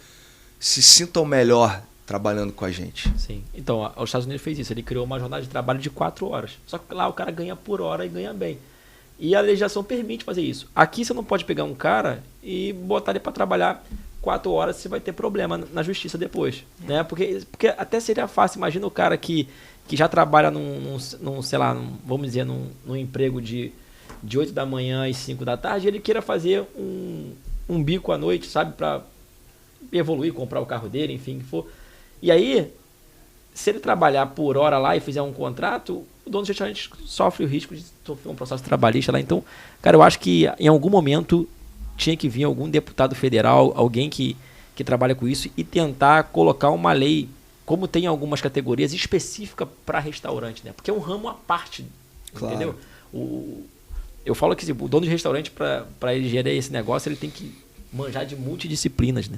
se sintam melhor trabalhando com a gente. Sim. Então, os Estados Unidos fez isso. Ele criou uma jornada de trabalho de 4 horas. Só que lá o cara ganha por hora e ganha bem. E a legislação permite fazer isso. Aqui você não pode pegar um cara e botar ele para trabalhar 4 horas, você vai ter problema na justiça depois. Né? Porque até seria fácil. Imagina o cara que já trabalha num sei lá, vamos dizer, num emprego de 8 da manhã e 5 da tarde, ele queira fazer um bico à noite, sabe? Para evoluir, comprar o carro dele, enfim, que for. E aí, se ele trabalhar por hora lá e fizer um contrato, o dono do restaurante sofre o risco de sofrer um processo trabalhista lá. Então, cara, eu acho que em algum momento tinha que vir algum deputado federal, alguém que trabalha com isso e tentar colocar uma lei, como tem algumas categorias específicas para restaurante, né? Porque é um ramo à parte, claro. Entendeu? Eu falo que o dono de restaurante, para ele gerir esse negócio, ele tem que manjar de multidisciplinas,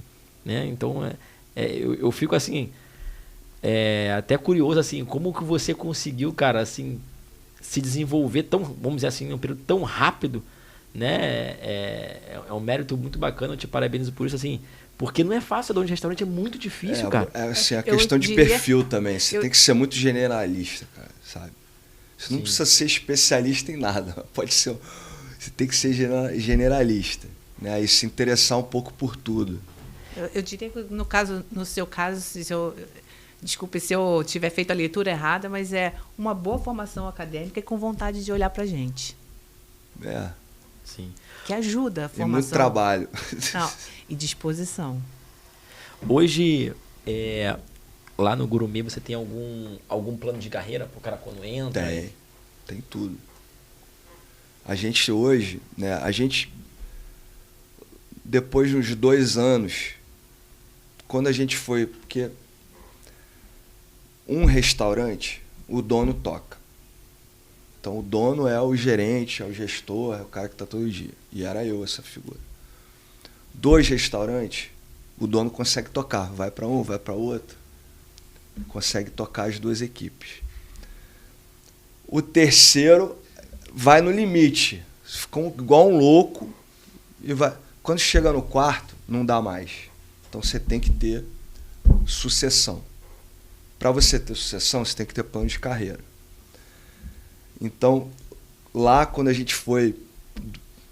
né? Então, eu fico assim, até curioso, assim, como que você conseguiu, cara, assim, se desenvolver tão, vamos dizer assim, em um período tão rápido, né? É um mérito muito bacana, eu te parabenizo por isso, assim, porque não é fácil, dono de restaurante é muito difícil, cara. Assim, a questão de perfil também, você tem que ser muito generalista, cara, sabe? Você não precisa ser especialista em nada, você tem que ser generalista, né? E se interessar um pouco por tudo. Eu diria que no seu caso, desculpe se eu tiver feito a leitura errada, mas é uma boa formação acadêmica e com vontade de olhar para a gente. Sim. Que ajuda a formação. E muito trabalho. Não, e disposição. Hoje, lá no Gourmet, você tem algum plano de carreira para o cara quando entra? Tem tudo. A gente hoje, né, depois de uns 2 anos, quando a gente foi, porque um restaurante, o dono toca. Então o dono é o gerente, é o gestor, é o cara que está todo dia. E era eu essa figura. 2 restaurantes, o dono consegue tocar. Vai para um, vai para outro. Consegue tocar as 2 equipes. O terceiro vai no limite. Ficou igual um louco. E vai. Quando chega no quarto, não dá mais. Então você tem que ter sucessão. Para você ter sucessão, você tem que ter plano de carreira. Então, lá quando a gente foi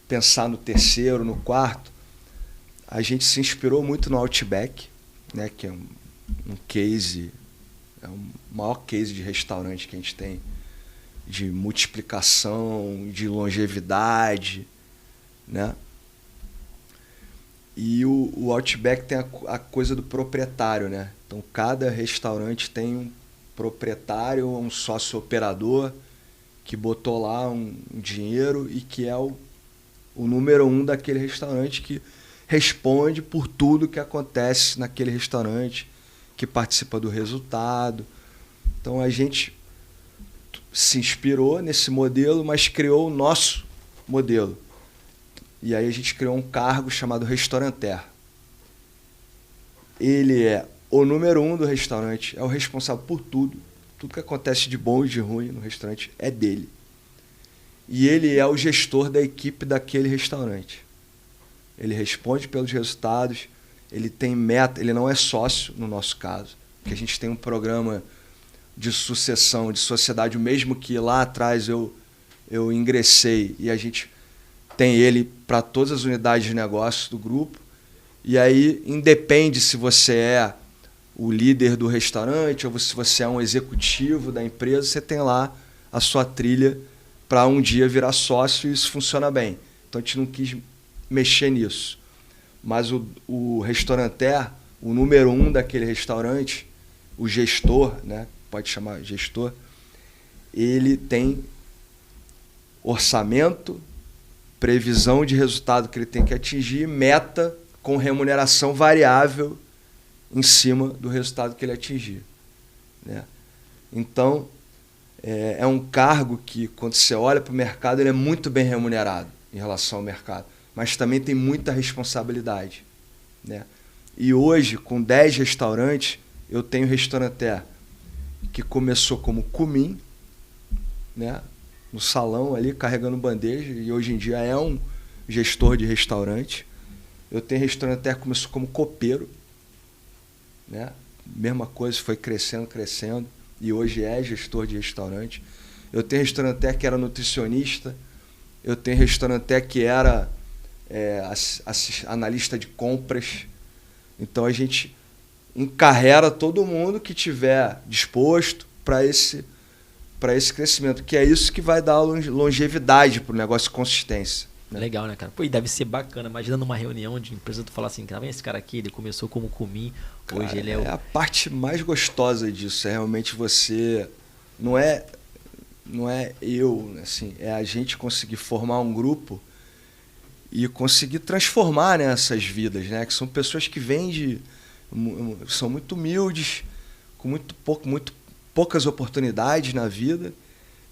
pensar no terceiro, no quarto, a gente se inspirou muito no Outback, né, que é um case, é o maior case de restaurante que a gente tem, de multiplicação, de longevidade, né? E o Outback tem a coisa do proprietário, né? Então, cada restaurante tem um proprietário, um sócio operador que botou lá um dinheiro e que é o número 1 daquele restaurante, que responde por tudo que acontece naquele restaurante, que participa do resultado. Então, a gente se inspirou nesse modelo, mas criou o nosso modelo. E aí a gente criou um cargo chamado restaurateur. Ele é o número 1 do restaurante, é o responsável por tudo. Tudo que acontece de bom e de ruim no restaurante é dele. E ele é o gestor da equipe daquele restaurante. Ele responde pelos resultados, ele tem meta, ele não é sócio no nosso caso, porque a gente tem um programa de sucessão, de sociedade, o mesmo que lá atrás eu ingressei, e a gente tem ele para todas as unidades de negócio do grupo. E aí independe se você é o líder do restaurante ou se você é um executivo da empresa, você tem lá a sua trilha para um dia virar sócio, e isso funciona bem. Então a gente não quis mexer nisso. Mas o restaurateur, o número 1 daquele restaurante, o gestor, né, pode chamar gestor, ele tem orçamento, previsão de resultado que ele tem que atingir, meta com remuneração variável em cima do resultado que ele atingir, né? Então, é um cargo que, quando você olha para o mercado, ele é muito bem remunerado em relação ao mercado, mas também tem muita responsabilidade, né? E hoje, com 10 restaurantes, eu tenho restaurateur que começou como cumim, né, no salão ali, carregando bandeja, e hoje em dia é um gestor de restaurante. Eu tenho restaurateur que começou como copeiro, né? Mesma coisa, foi crescendo, e hoje é gestor de restaurante. Eu tenho restaurateur que era nutricionista, eu tenho restaurateur que era analista de compras. Então a gente encarrega todo mundo que tiver disposto para esse crescimento, que é isso que vai dar longevidade para o negócio, consistência, né? Legal, né, cara? Pô, e deve ser bacana. Imagina numa reunião de empresa, tu falar assim, vem esse cara aqui, ele começou como cumim, hoje cara, ele é o... a parte mais gostosa disso, é realmente você... Não é eu, assim, é a gente conseguir formar um grupo e conseguir transformar, né, essas vidas, né? Que são pessoas que vêm são muito humildes, com muito poucas oportunidades na vida,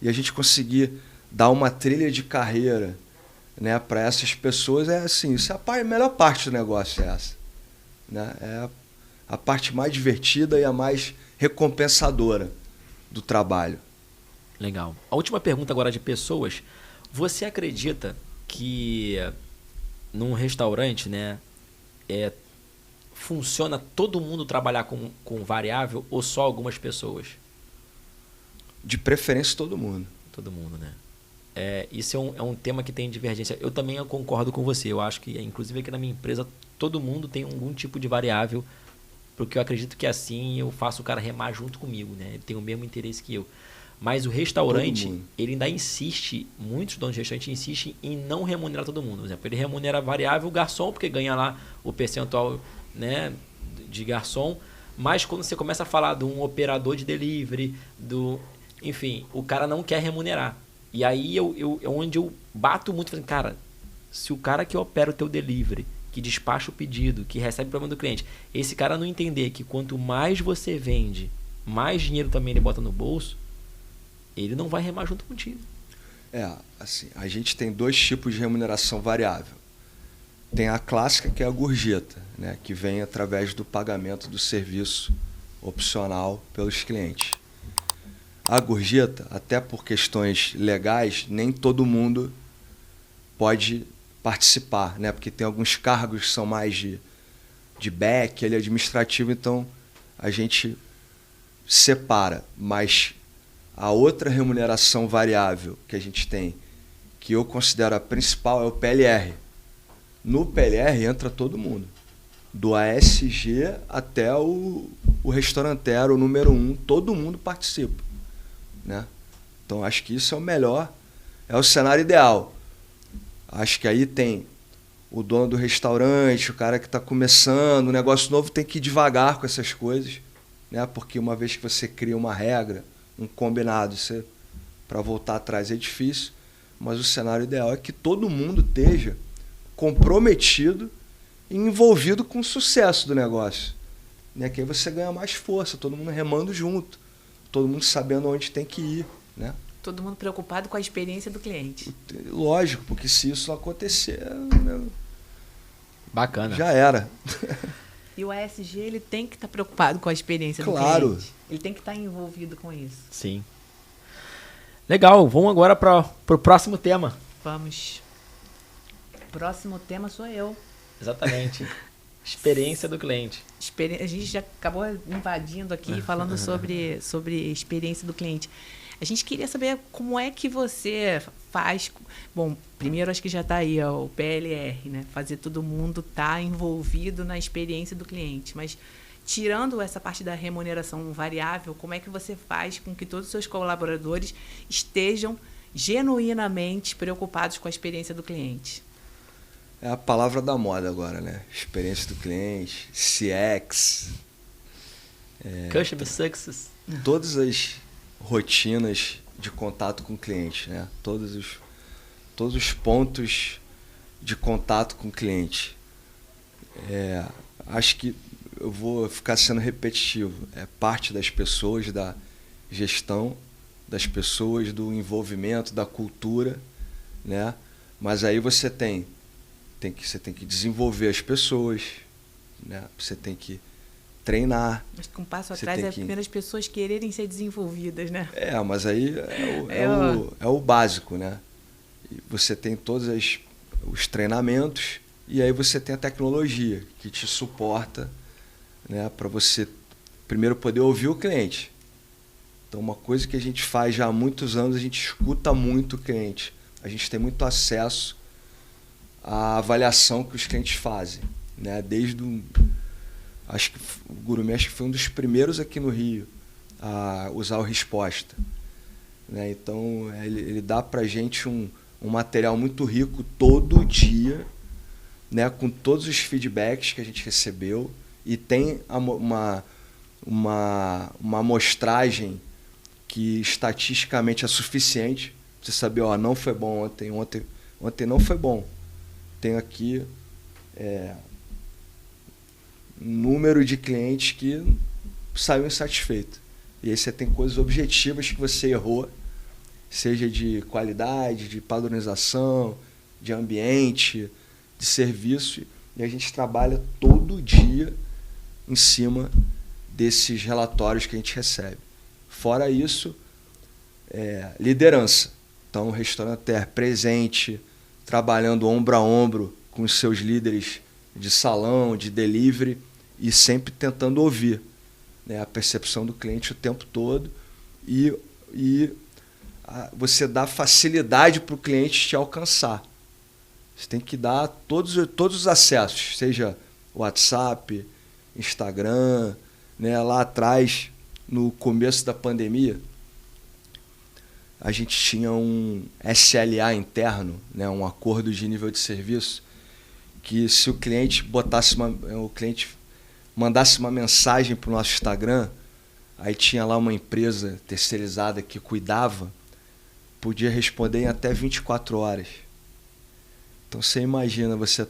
e a gente conseguir dar uma trilha de carreira, né, para essas pessoas, é assim, isso é a melhor parte do negócio, essa, né? É a parte mais divertida e a mais recompensadora do trabalho. Legal. A última pergunta agora de pessoas. Você acredita que num restaurante, né, funciona todo mundo trabalhar com variável ou só algumas pessoas? De preferência todo mundo. Todo mundo, né? Isso é um tema que tem divergência. Eu também concordo com você. Eu acho que, inclusive aqui na minha empresa, todo mundo tem algum tipo de variável, porque eu acredito que assim eu faço o cara remar junto comigo, né? Ele tem o mesmo interesse que eu. Mas o restaurante, ele ainda insiste, muitos donos de restaurante insistem em não remunerar todo mundo. Por exemplo, ele remunera variável o garçom, porque ganha lá o percentual, né, de garçom. Mas quando você começa a falar de um operador de delivery, enfim, o cara não quer remunerar. E aí é onde eu bato muito, falando, cara, se o cara que opera o teu delivery, que despacha o pedido, que recebe o problema do cliente, esse cara não entender que quanto mais você vende, mais dinheiro também ele bota no bolso, ele não vai remar junto contigo. Assim, a gente tem 2 tipos de remuneração variável. Tem a clássica, que é a gorjeta, né, que vem através do pagamento do serviço opcional pelos clientes. A gorjeta, até por questões legais, nem todo mundo pode participar, né, porque tem alguns cargos que são mais de back, ele é administrativo, então a gente separa. Mas a outra remuneração variável que a gente tem, que eu considero a principal, é o PLR. No PLR entra todo mundo, do ASG até o restaurantero, o número 1, todo mundo participa, né? Então acho que isso é o melhor, é o cenário ideal. Acho que aí tem o dono do restaurante, o cara que está começando, um negócio novo, tem que ir devagar com essas coisas, né? Porque uma vez que você cria uma regra, um combinado, para voltar atrás é difícil, mas o cenário ideal é que todo mundo esteja comprometido e envolvido com o sucesso do negócio, né? Que aí você ganha mais força, todo mundo remando junto, todo mundo sabendo onde tem que ir, né? Todo mundo preocupado com a experiência do cliente. Lógico, porque se isso não acontecer, Bacana. já era. E o ASG, ele tem que estar preocupado com a experiência do Claro. cliente. Ele tem que estar envolvido com isso. Sim. Legal, vamos agora para o próximo tema. Vamos. Próximo tema sou eu. Exatamente. Experiência do cliente. A gente já acabou invadindo aqui, falando sobre experiência do cliente. A gente queria saber como é que você faz... Bom, primeiro acho que já está aí ó, o PLR, né? Fazer todo mundo estar envolvido na experiência do cliente. Mas, tirando essa parte da remuneração variável, como é que você faz com que todos os seus colaboradores estejam genuinamente preocupados com a experiência do cliente? É a palavra da moda agora, né? Experiência do cliente, CX. Customer Success. Todas as rotinas de contato com o cliente, né? Todos os pontos de contato com o cliente. Acho que eu vou ficar sendo repetitivo. É parte das pessoas, da gestão das pessoas, do envolvimento, da cultura, né? Mas aí você tem que desenvolver as pessoas, né? Você tem que treinar. Acho que um passo atrás é primeiro as pessoas quererem ser desenvolvidas, né? Mas aí é o básico, né? E você tem todos os treinamentos e aí você tem a tecnologia que te suporta, né? Para você primeiro poder ouvir o cliente. Então uma coisa que a gente faz já há muitos anos, a gente escuta muito o cliente. A gente tem muito acesso à avaliação que os clientes fazem, né? Acho que o Gourmet foi um dos primeiros aqui no Rio a usar o Resposta, né? Então ele dá pra gente um material muito rico todo dia, né? Com todos os feedbacks que a gente recebeu e tem uma amostragem que estatisticamente é suficiente pra você saber, não foi bom ontem não foi bom. Tenho aqui número de clientes que saiu insatisfeito. E aí você tem coisas objetivas que você errou, seja de qualidade, de padronização, de ambiente, de serviço. E a gente trabalha todo dia em cima desses relatórios que a gente recebe. Fora isso, liderança. Então, o restaurante presente, trabalhando ombro a ombro com os seus líderes de salão, de delivery, e sempre tentando ouvir, né, a percepção do cliente o tempo todo e você dá facilidade para o cliente te alcançar. Você tem que dar todos os acessos, seja WhatsApp, Instagram, né? Lá atrás, no começo da pandemia, a gente tinha um SLA interno, né? Um acordo de nível de serviço, que se o cliente mandasse uma mensagem para o nosso Instagram, aí tinha lá uma empresa terceirizada que cuidava, podia responder em até 24 horas. Então você imagina, você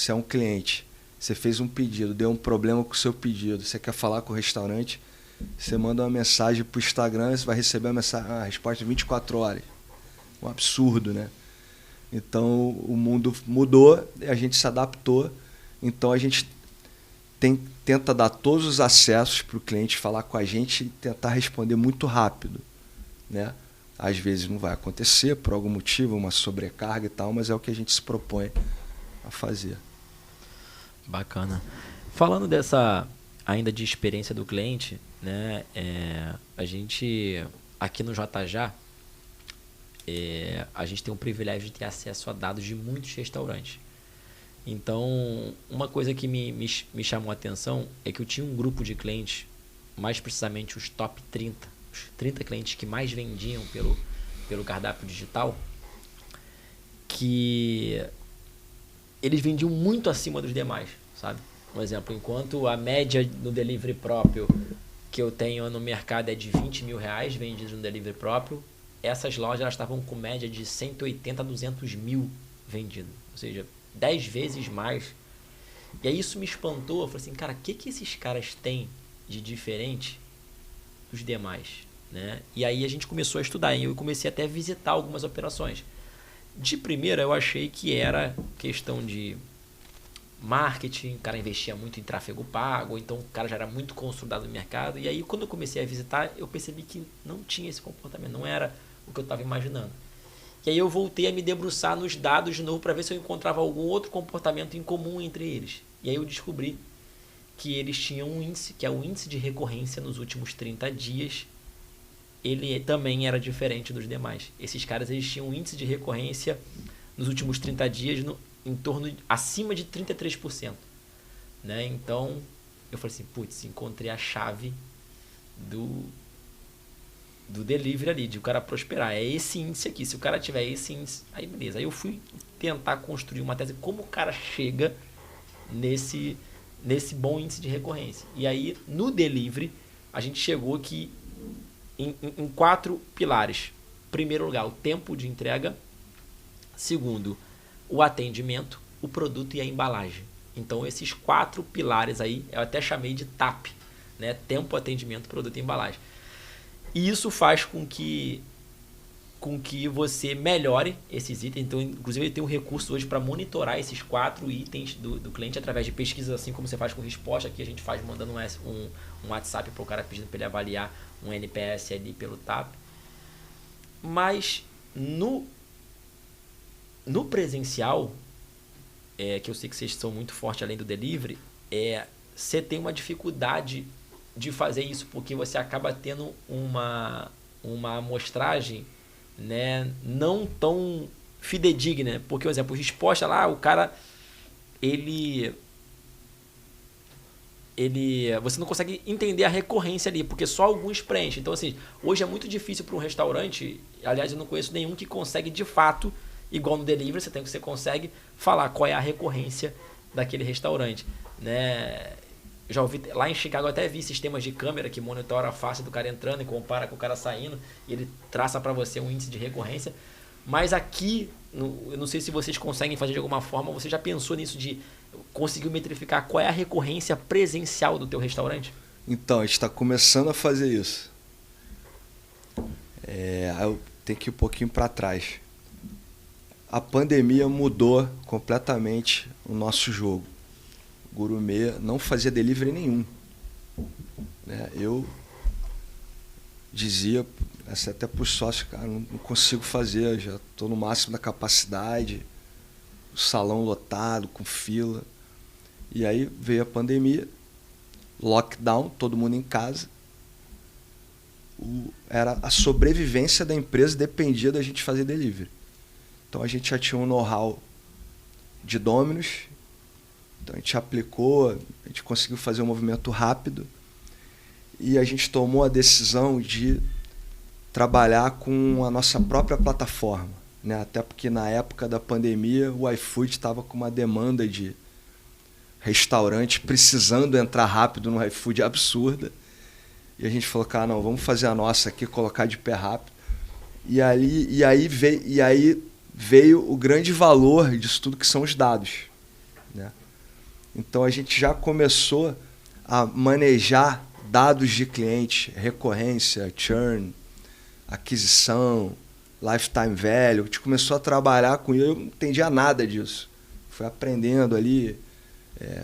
é um cliente, você fez um pedido, deu um problema com o seu pedido, você quer falar com o restaurante, você manda uma mensagem para o Instagram, você vai receber a resposta em 24 horas. um absurdo, né? Então o mundo mudou, a gente se adaptou, então a gente tenta dar todos os acessos para o cliente falar com a gente e tentar responder muito rápido, né? Às vezes não vai acontecer por algum motivo, uma sobrecarga e tal, mas é o que a gente se propõe a fazer. Bacana. Falando dessa ainda de experiência do cliente, né? A gente aqui no JJ, a gente tem o privilégio de ter acesso a dados de muitos restaurantes. Então, uma coisa que me chamou a atenção é que eu tinha um grupo de clientes, mais precisamente os top 30, os 30 clientes que mais vendiam pelo cardápio digital, que eles vendiam muito acima dos demais, sabe? Um exemplo, enquanto a média no delivery próprio que eu tenho no mercado é de R$20 mil vendidos no delivery próprio, essas lojas elas estavam com média de 180 a 200 mil vendidos, ou seja, 10 vezes mais. E aí isso me espantou. Eu falei assim, cara, o que esses caras têm de diferente dos demais, né? E aí a gente começou a estudar. E eu comecei até a visitar algumas operações. De primeira eu achei que era questão de marketing, o cara investia muito em tráfego pago, então o cara já era muito consolidado no mercado. E aí quando eu comecei a visitar, eu percebi que não tinha esse comportamento, não era o que eu estava imaginando. E aí eu voltei a me debruçar nos dados de novo para ver se eu encontrava algum outro comportamento em comum entre eles. E aí eu descobri que eles tinham um índice, que é o índice de recorrência nos últimos 30 dias. Ele também era diferente dos demais. Esses caras eles tinham um índice de recorrência nos últimos 30 dias em torno acima de 33%. Né? Então eu falei assim, putz, encontrei a chave do delivery ali, de o cara prosperar. É esse índice aqui. Se o cara tiver esse índice, aí beleza. Aí eu fui tentar construir uma tese como o cara chega nesse bom índice de recorrência. E aí, no delivery, a gente chegou aqui em 4 pilares. Primeiro lugar, o tempo de entrega. Segundo, o atendimento, o produto e a embalagem. Então, esses 4 pilares aí, eu até chamei de TAP, né? Tempo, atendimento, produto e embalagem. E isso faz com que você melhore esses itens. Então, inclusive, eu tenho um recurso hoje para monitorar esses 4 itens do cliente através de pesquisas, assim como você faz com resposta. Aqui a gente faz mandando um WhatsApp para o cara pedindo para ele avaliar um NPS ali pelo TAP. Mas no presencial, que eu sei que vocês são muito fortes além do delivery, você tem uma dificuldade de fazer isso, porque você acaba tendo uma amostragem, né, não tão fidedigna. Porque, por exemplo, resposta lá, o cara, você não consegue entender a recorrência ali, porque só alguns preenchem. Então, assim, hoje é muito difícil para um restaurante, aliás, eu não conheço nenhum que consegue de fato, igual no delivery, você consegue falar qual é a recorrência daquele restaurante, né? Já ouvi, lá em Chicago eu até vi sistemas de câmera que monitora a face do cara entrando e compara com o cara saindo, e ele traça para você um índice de recorrência. Mas aqui, eu não sei se vocês conseguem fazer de alguma forma, você já pensou nisso de conseguir metrificar qual é a recorrência presencial do teu restaurante? Então, a gente está começando a fazer isso. Eu tenho que ir um pouquinho para trás. A pandemia mudou completamente o nosso jogo. Gourmet não fazia delivery nenhum, né? Eu dizia até para os sócios, cara, não consigo fazer, já estou no máximo da capacidade, o salão lotado, com fila. E aí veio a pandemia, lockdown, todo mundo em casa. Era a sobrevivência da empresa, dependia da gente fazer delivery. Então a gente já tinha um know-how de Domino's. Então a gente aplicou, a gente conseguiu fazer um movimento rápido e a gente tomou a decisão de trabalhar com a nossa própria plataforma, né? Até porque na época da pandemia o iFood estava com uma demanda de restaurante precisando entrar rápido no iFood absurda. E a gente falou, cara, não, vamos fazer a nossa aqui, colocar de pé rápido. E aí veio o grande valor disso tudo, que são os dados, né? Então a gente já começou a manejar dados de cliente, recorrência, churn, aquisição, lifetime value, a gente começou a trabalhar com isso, eu não entendia nada disso. Fui aprendendo ali,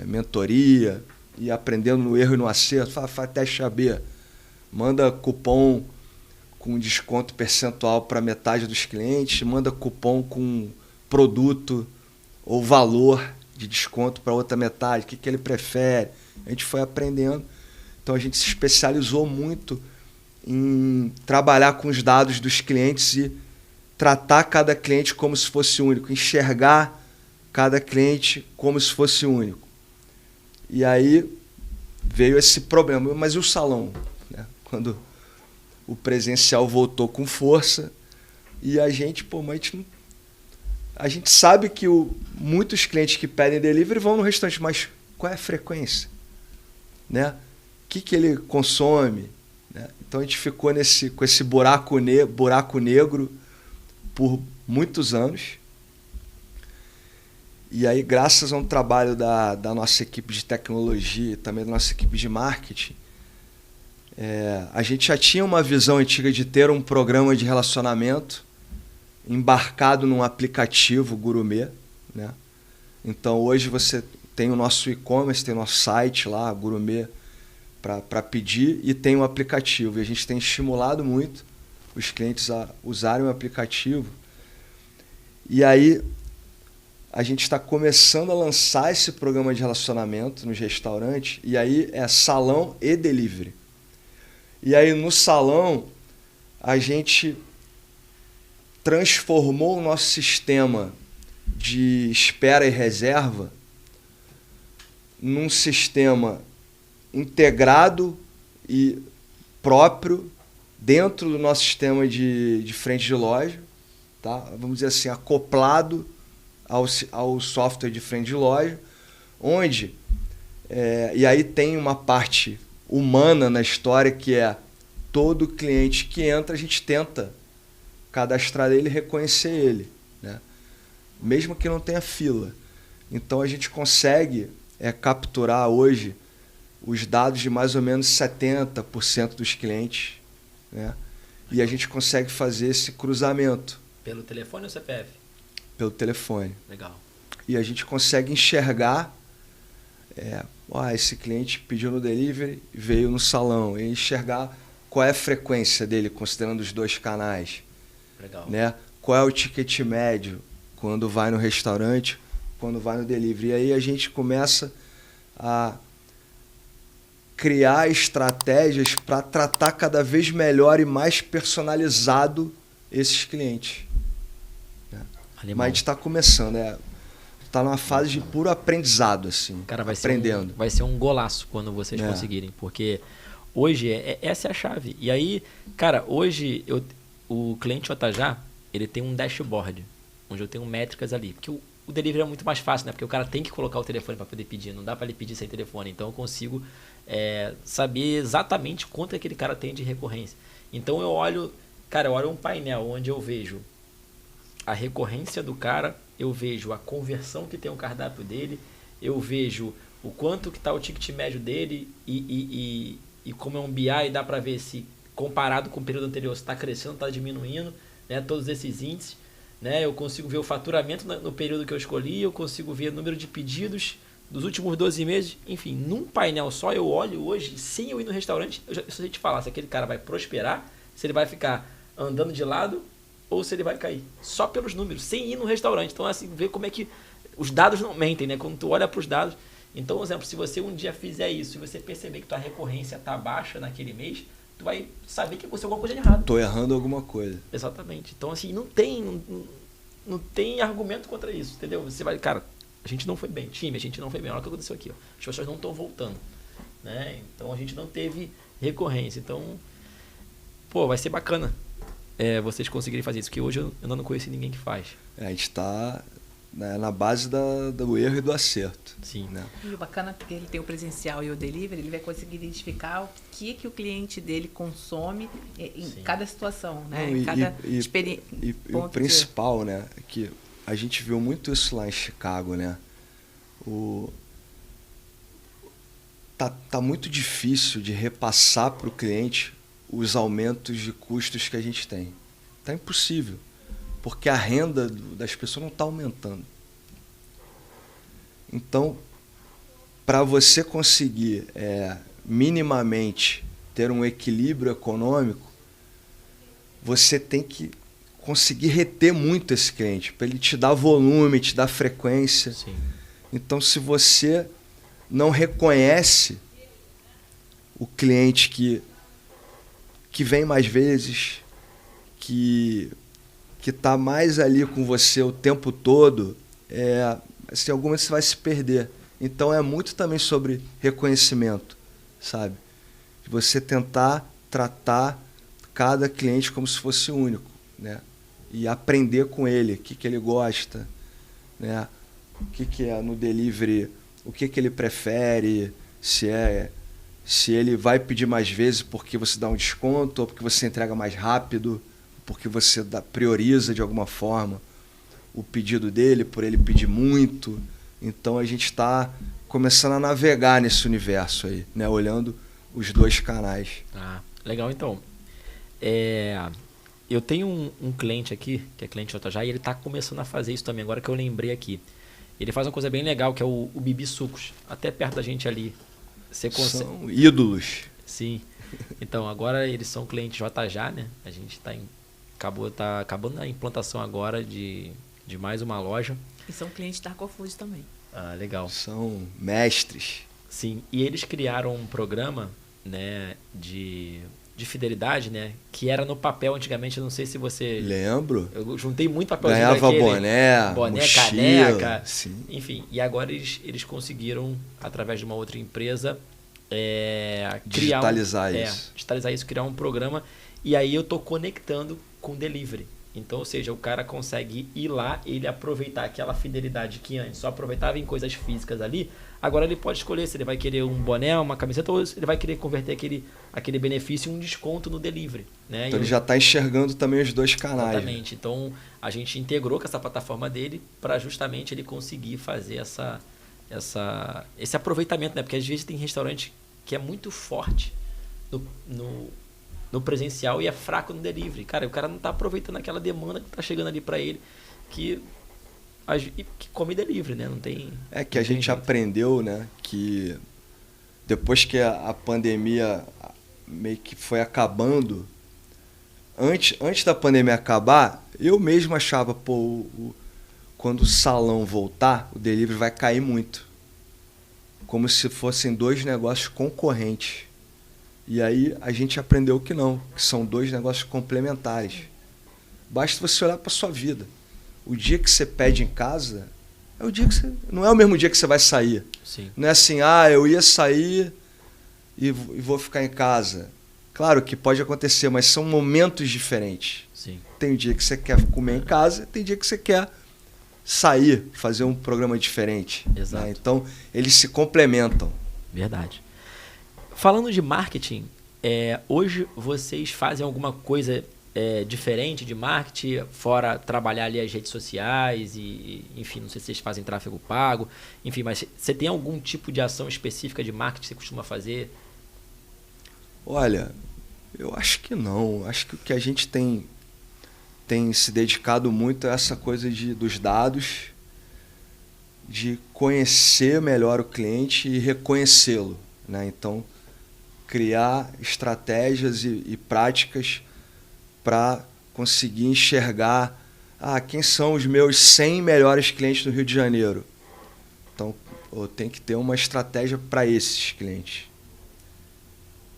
mentoria, e aprendendo no erro e no acerto. Faz teste AB, manda cupom com desconto percentual para metade dos clientes, manda cupom com produto ou valor de desconto para outra metade, o que ele prefere. A gente foi aprendendo. Então a gente se especializou muito em trabalhar com os dados dos clientes e tratar cada cliente como se fosse único, enxergar cada cliente como se fosse único. E aí veio esse problema. Mas e o salão? Né? Quando o presencial voltou com força e a gente, a gente sabe que muitos clientes que pedem delivery vão no restaurante, mas qual é a frequência? Né? O que ele consome? Né? Então a gente ficou com esse buraco negro por muitos anos. E aí, graças a um trabalho da nossa equipe de tecnologia e também da nossa equipe de marketing, a gente já tinha uma visão antiga de ter um programa de relacionamento embarcado num aplicativo gourmet, né? Então, hoje você tem o nosso e-commerce, tem o nosso site lá, gourmet, para pedir, e tem um aplicativo. E a gente tem estimulado muito os clientes a usarem o aplicativo. E aí a gente está começando a lançar esse programa de relacionamento nos restaurantes, e aí é salão e delivery. E aí no salão a gente transformou o nosso sistema de espera e reserva num sistema integrado e próprio dentro do nosso sistema de frente de loja, tá? Vamos dizer assim, acoplado ao software de frente de loja, onde, e aí tem uma parte humana na história, que é todo cliente que entra, a gente tenta cadastrar ele e reconhecer ele, né? Mesmo que não tenha fila. Então a gente consegue capturar hoje os dados de mais ou menos 70% dos clientes, né? E a gente consegue fazer esse cruzamento. Pelo telefone ou CPF? Pelo telefone. Legal. E a gente consegue enxergar, esse cliente pediu no delivery, veio no salão, e enxergar qual é a frequência dele, considerando os dois canais. Legal. Né? Qual é o ticket médio quando vai no restaurante, quando vai no delivery. E aí a gente começa a criar estratégias para tratar cada vez melhor e mais personalizado esses clientes. Mas a gente está começando, está numa fase de puro aprendizado, assim. Cara, aprendendo. Vai ser um golaço quando vocês conseguirem, porque hoje essa é a chave. E aí, cara, hoje o cliente Otajá, ele tem um dashboard, onde eu tenho métricas ali. Porque o delivery é muito mais fácil, né? Porque o cara tem que colocar o telefone para poder pedir, não dá para ele pedir sem telefone. Então eu consigo saber exatamente quanto aquele cara tem de recorrência. Então eu olho um painel onde eu vejo a recorrência do cara, eu vejo a conversão que tem o cardápio dele, eu vejo o quanto que está o ticket médio dele e como é um BI, dá para ver se comparado com o período anterior, se está crescendo, está diminuindo, né, todos esses índices, né, eu consigo ver o faturamento no período que eu escolhi, eu consigo ver o número de pedidos dos últimos 12 meses, enfim, num painel só eu olho hoje, sem eu ir no restaurante, eu sei te falar se aquele cara vai prosperar, se ele vai ficar andando de lado ou se ele vai cair. Só pelos números, sem ir no restaurante. Então, assim, ver como é que os dados não mentem, né? Quando tu olha para os dados. Então, por exemplo, se você um dia fizer isso e você perceber que tua recorrência está baixa naquele mês, tu vai saber que aconteceu alguma coisa de errado. Estou errando alguma coisa. Exatamente. Então, assim, não tem argumento contra isso, entendeu? Você vai, cara, a gente não foi bem. Time, a gente não foi bem. Olha o que aconteceu aqui, ó. As pessoas não estão voltando, né? Então, a gente não teve recorrência. Então, vai ser bacana. Vocês conseguirem fazer isso, que hoje eu ainda não conheci ninguém que faz. A gente está na base do erro e do acerto. Sim. Né? E o bacana é que ele tem o presencial e o delivery, ele vai conseguir identificar o que o cliente dele consome em cada situação, né? Não, em cada experiência. E o principal, né, é que a gente viu muito isso lá em Chicago, né? Tá muito difícil de repassar para o cliente os aumentos de custos que a gente tem. Tá impossível. porque a renda das pessoas não está aumentando. Então, para você conseguir minimamente ter um equilíbrio econômico, você tem que conseguir reter muito esse cliente, para ele te dar volume, te dar frequência. Sim. Então, se você não reconhece o cliente que vem mais vezes, que está mais ali com você o tempo todo, assim, algumas você vai se perder. Então, é muito também sobre reconhecimento, sabe? Você tentar tratar cada cliente como se fosse único, né? E aprender com ele, o que ele gosta, né? O que é no delivery, o que ele prefere, se ele vai pedir mais vezes porque você dá um desconto, ou porque você entrega mais rápido, porque você prioriza de alguma forma o pedido dele, por ele pedir muito. Então a gente está começando a navegar nesse universo aí, né? Olhando os dois canais. Ah, legal. Então, eu tenho um cliente aqui, que é cliente JJ, e ele está começando a fazer isso também, agora que eu lembrei aqui. Ele faz uma coisa bem legal, que é o Bibi Sucos, até perto da gente ali. Você consegue... São ídolos. Sim. Então, agora eles são clientes JJ, né? A gente tá acabando a implantação agora de mais uma loja. E são clientes da Arcofood também. Ah, legal. São mestres. Sim, e eles criaram um programa, né, de fidelidade, né, que era no papel antigamente, eu não sei se você... Lembro. Eu juntei muito papelzinho Ganhava daquele, boné, mochila, caneca, sim. Enfim. E agora eles conseguiram, através de uma outra empresa, digitalizar isso. Digitalizar isso, criar um programa, e aí eu tô conectando com delivery. Então, ou seja, o cara consegue ir lá, ele aproveitar aquela fidelidade que antes só aproveitava em coisas físicas ali, agora ele pode escolher se ele vai querer um boné, uma camiseta, ou se ele vai querer converter aquele benefício em um desconto no delivery. Né? Então ele já está enxergando também os dois canais. Exatamente. Né? Então a gente integrou com essa plataforma dele para justamente ele conseguir fazer esse aproveitamento, né? Porque às vezes tem restaurante que é muito forte no presencial e é fraco no delivery. Cara, o cara não está aproveitando aquela demanda que está chegando ali para ele, que come delivery, né? Não tem... É que a gente aprendeu, né? Que depois que a pandemia meio que foi acabando, antes da pandemia acabar, eu mesmo achava, quando o salão voltar, o delivery vai cair muito. Como se fossem dois negócios concorrentes. E aí a gente aprendeu que não, que são dois negócios complementares. Basta você olhar para sua vida. O dia que você pede em casa é o dia que não é o mesmo dia que você vai sair. Sim. Não é assim, eu ia sair e vou ficar em casa. Claro que pode acontecer, mas são momentos diferentes. Sim. Tem dia que você quer comer em casa, tem dia que você quer sair, fazer um programa diferente. Exato. Né? Então, eles se complementam. Verdade. Falando de marketing, hoje vocês fazem alguma coisa diferente de marketing, fora trabalhar ali as redes sociais e, enfim, não sei se vocês fazem tráfego pago, enfim, mas você tem algum tipo de ação específica de marketing que você costuma fazer? Olha, eu acho que não. Acho que o que a gente tem se dedicado muito a essa coisa dos dados, de conhecer melhor o cliente e reconhecê-lo, né? Então, criar estratégias e práticas para conseguir enxergar quem são os meus 100 melhores clientes do Rio de Janeiro. Então, eu tenho que ter uma estratégia para esses clientes.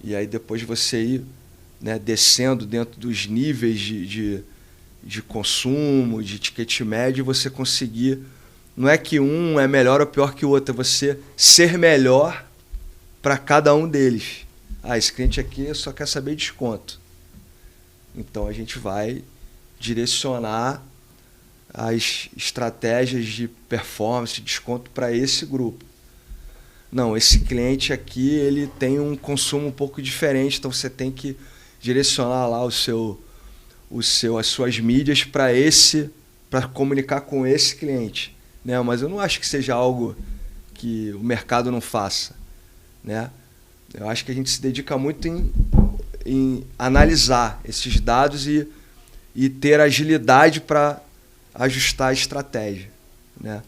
E aí depois você ir, né, descendo dentro dos níveis de consumo, de ticket médio, você conseguir... Não é que um é melhor ou pior que o outro, é você ser melhor para cada um deles. Esse cliente aqui só quer saber desconto. Então a gente vai direcionar as estratégias de performance, de desconto para esse grupo. Não, esse cliente aqui ele tem um consumo um pouco diferente, então você tem que direcionar lá as suas mídias para comunicar com esse cliente. Né? Mas eu não acho que seja algo que o mercado não faça. Né? Eu acho que a gente se dedica muito em analisar esses dados e e ter agilidade para ajustar a estratégia, né?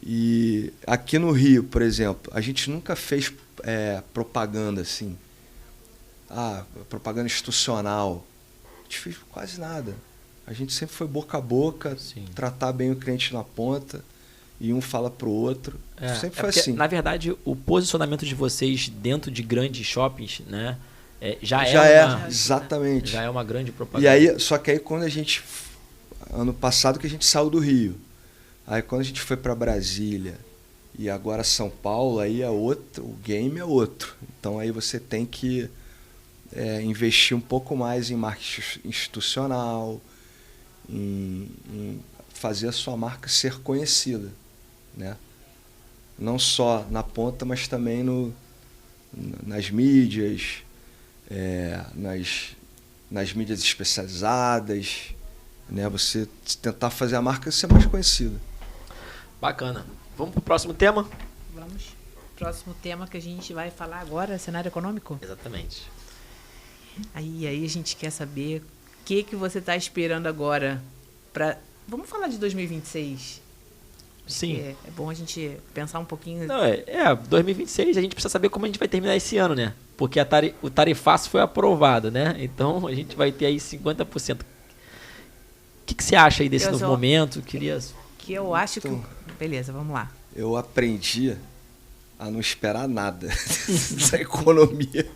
E aqui no Rio, por exemplo, a gente nunca fez propaganda assim, propaganda institucional. A gente fez quase nada. A gente sempre foi boca a boca, Sim. tratar bem o cliente na ponta, e um fala pro outro. Sempre foi porque, assim. na verdade, o posicionamento de vocês dentro de grandes shoppings, né, exatamente. Já é uma grande propaganda. E aí, só que aí quando ano passado que a gente saiu do Rio, aí quando a gente foi para Brasília e agora São Paulo, aí o game é outro. Então aí você tem que investir um pouco mais em marketing institucional, em fazer a sua marca ser conhecida, né? Não só na ponta, mas também nas mídias, nas mídias especializadas, né? Você tentar fazer a marca ser mais conhecida. Bacana. Vamos pro próximo tema? Vamos. Próximo tema que a gente vai falar agora, cenário econômico. Exatamente. Aí a gente quer saber o que você está esperando agora para... Vamos falar de 2026? Sim. É bom a gente pensar um pouquinho... Não, 2026 a gente precisa saber como a gente vai terminar esse ano, né? Porque o tarifaço foi aprovado, né? Então a gente vai ter aí 50%. O que você acha aí desse novo momento? Que eu acho que... Beleza, vamos lá. Eu aprendi a não esperar nada da economia.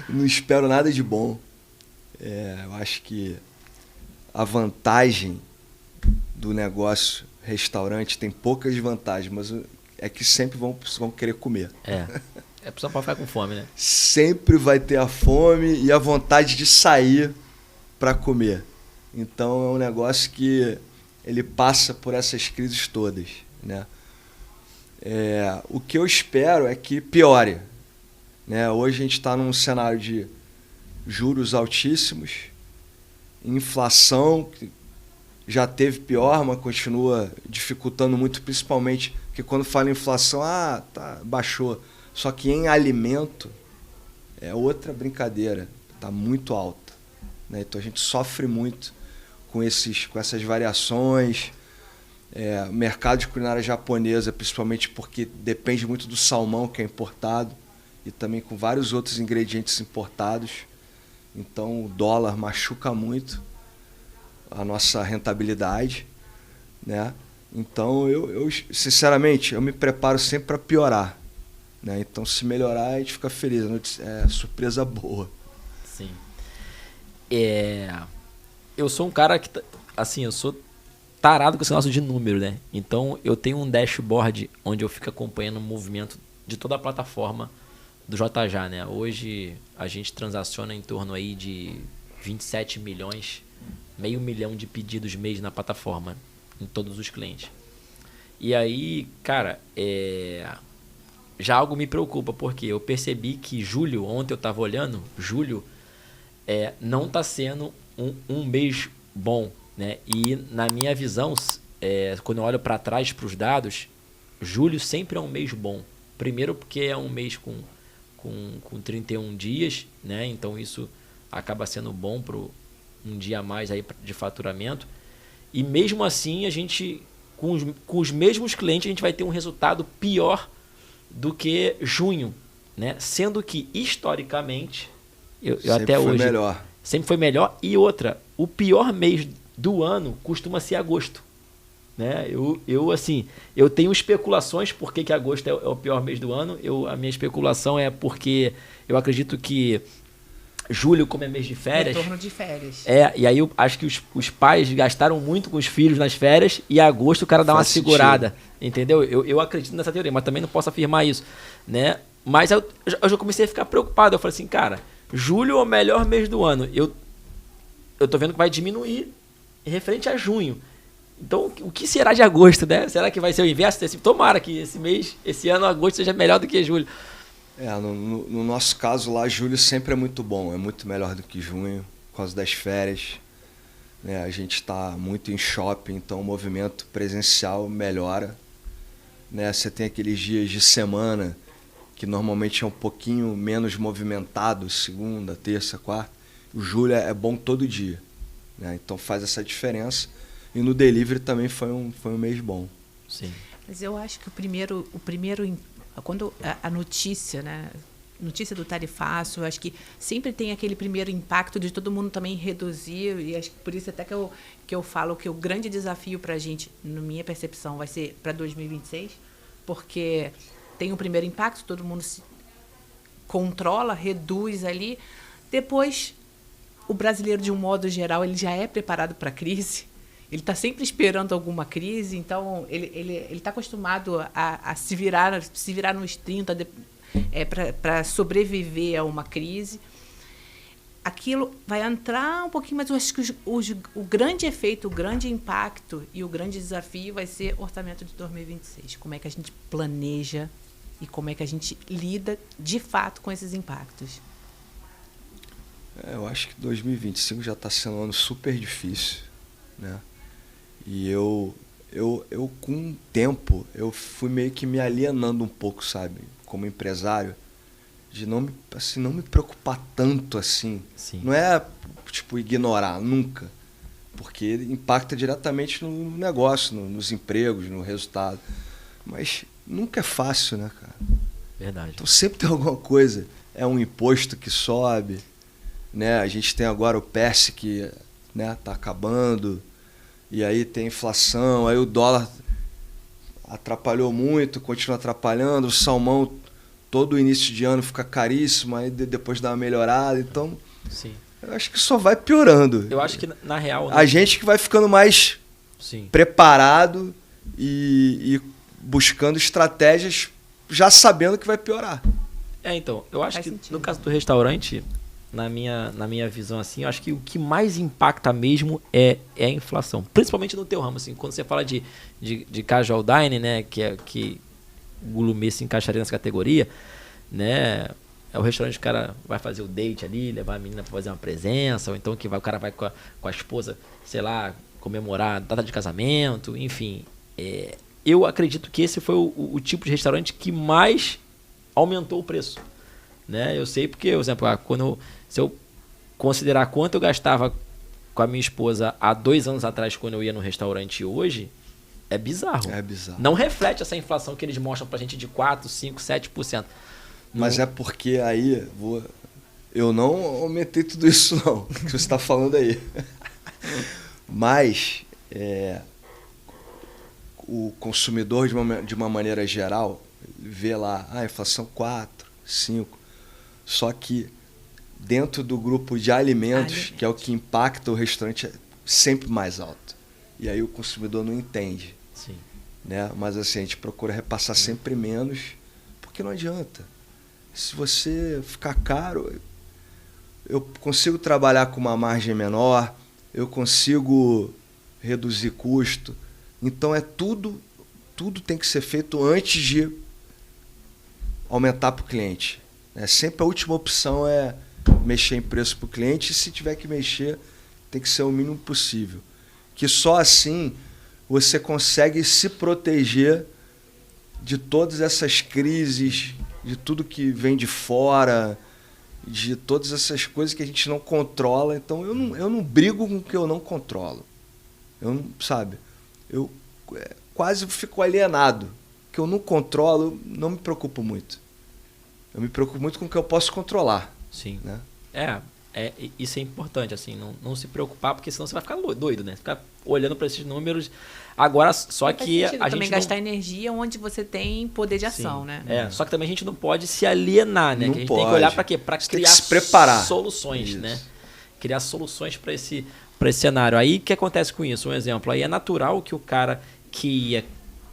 Não espero nada de bom. Eu acho que a vantagem do negócio restaurante tem poucas vantagens, mas é que sempre vão querer comer. A pessoa pode ficar com fome, né? Sempre vai ter a fome e a vontade de sair para comer. Então é um negócio que ele passa por essas crises todas, né? O que eu espero é que piore, né? Hoje a gente está num cenário de juros altíssimos, inflação que já teve pior, mas continua dificultando muito, principalmente porque quando fala em inflação, baixou. Só que em alimento é outra brincadeira, está muito alta, né? Então a gente sofre muito com essas variações. O mercado de culinária japonesa, principalmente porque depende muito do salmão que é importado e também com vários outros ingredientes importados. Então o dólar machuca muito a nossa rentabilidade, né? Então eu sinceramente eu me preparo sempre para piorar, né? Então se melhorar a gente fica feliz, é surpresa boa. Sim. Eu sou um cara que, assim, eu sou tarado com esse negócio de número, né? Então eu tenho um dashboard onde eu fico acompanhando o movimento de toda a plataforma do JJ, né? Hoje a gente transaciona em torno aí de 27 milhões, meio milhão de pedidos mês na plataforma, em todos os clientes. E aí, cara, já algo me preocupa, porque eu percebi que julho, ontem eu estava olhando, julho não está sendo um mês bom, né? E na minha visão, quando eu olho para trás, para os dados, julho sempre é um mês bom. Primeiro porque é um mês com 31 dias, né? Então isso acaba sendo bom para um dia a mais aí de faturamento. E mesmo assim, a gente, com os mesmos clientes, a gente vai ter um resultado pior do que junho, né? Sendo que, historicamente, eu até hoje... Sempre foi melhor. E outra, o pior mês do ano costuma ser agosto, né? Eu tenho especulações por que agosto é o pior mês do ano. A minha especulação é porque eu acredito que julho, como é mês de férias... Retorno de férias. E aí eu acho que os pais gastaram muito com os filhos nas férias e agosto o cara dá uma segurada, entendeu? Eu acredito nessa teoria, mas também não posso afirmar isso, né? Mas eu já comecei a ficar preocupado. Eu falei assim, cara, julho é o melhor mês do ano. Eu tô vendo que vai diminuir referente a junho. Então, o que será de agosto, né? Será que vai ser o inverso? Tomara que esse ano, agosto, seja melhor do que julho. No nosso caso lá, julho sempre é muito bom, é muito melhor do que junho, por causa das férias, né? A gente está muito em shopping, então o movimento presencial melhora, né? Você tem aqueles dias de semana que normalmente é um pouquinho menos movimentado, segunda, terça, quarta. O julho é bom todo dia, né? Então faz essa diferença. E no delivery também foi um mês bom. Sim. Mas eu acho que o primeiro quando a notícia, né? Notícia do tarifaço, eu acho que sempre tem aquele primeiro impacto de todo mundo também reduzir, e acho que por isso até que eu falo que o grande desafio para a gente, na minha percepção, vai ser para 2026, porque tem o primeiro impacto, todo mundo se controla, reduz ali. Depois, o brasileiro, de um modo geral, ele já é preparado para a crise, ele está sempre esperando alguma crise, então ele está acostumado a se virar nos 30 para sobreviver a uma crise. Aquilo vai entrar um pouquinho, mas eu acho que o grande efeito, o grande impacto e o grande desafio vai ser o orçamento de 2026. Como é que a gente planeja e como é que a gente lida, de fato, com esses impactos. Eu acho que 2025 já está sendo um ano super difícil, né? E eu com o tempo, eu fui meio que me alienando um pouco, sabe? Como empresário, de não me preocupar tanto assim. Sim. Não é, tipo, ignorar, nunca. Porque impacta diretamente no negócio, nos empregos, no resultado. Mas nunca é fácil, né, cara? Verdade. Então sempre tem alguma coisa. É um imposto que sobe, né? A gente tem agora o PERSE que, né, tá acabando. E aí tem inflação, aí o dólar atrapalhou muito, continua atrapalhando, o salmão todo início de ano fica caríssimo, aí depois dá uma melhorada, então Sim. eu acho que só vai piorando. Eu acho que, na real... A gente que vai ficando mais Sim. preparado e buscando estratégias já sabendo que vai piorar. Então, eu acho Faz que sentido. no caso do restaurante, na minha visão, assim, eu acho que o que mais impacta mesmo é a inflação. Principalmente no teu ramo, assim, quando você fala de casual dining, né, que o gourmet se encaixaria nessa categoria, né, é o restaurante que o cara vai fazer o date ali, levar a menina para fazer uma presença, ou então que o cara vai com a esposa, sei lá, comemorar a data de casamento, enfim. Eu acredito que esse foi o tipo de restaurante que mais aumentou o preço. Né? Eu sei porque, por exemplo, se eu considerar quanto eu gastava com a minha esposa há 2 anos atrás, quando eu ia no restaurante hoje, é bizarro. É bizarro. Não reflete essa inflação que eles mostram pra gente de 4, 5, 7%. Mas é porque aí eu não aumentei tudo isso não, que você está falando aí. Mas o consumidor, de uma maneira geral, vê lá, inflação 4, 5. Só que dentro do grupo de alimentos, que é o que impacta o restaurante, é sempre mais alto. E aí o consumidor não entende. Sim. Né? Mas assim, a gente procura repassar sempre menos, porque não adianta. Se você ficar caro, eu consigo trabalhar com uma margem menor, eu consigo reduzir custo. Então tudo tem que ser feito antes de aumentar para o cliente. Sempre a última opção é mexer em preço para o cliente, e se tiver que mexer, tem que ser o mínimo possível. Que só assim você consegue se proteger de todas essas crises, de tudo que vem de fora, de todas essas coisas que a gente não controla. Então eu não brigo com o que eu não controlo. Eu quase fico alienado. O que eu não controlo, eu não me preocupo muito. Eu me preocupo muito com o que eu posso controlar. Sim. Né? Isso é importante, assim, não se preocupar, porque senão você vai ficar doido, né? Ficar olhando para esses números. Agora, só que a gente também gastar energia onde você tem poder de ação, Sim. né? Só que também a gente não pode se alienar, né? Não que a gente pode. tem que olhar para quê? Para criar se preparar. Soluções, Isso. né? Criar soluções para esse cenário. Aí, o que acontece com isso? Um exemplo, aí é natural que o cara que ia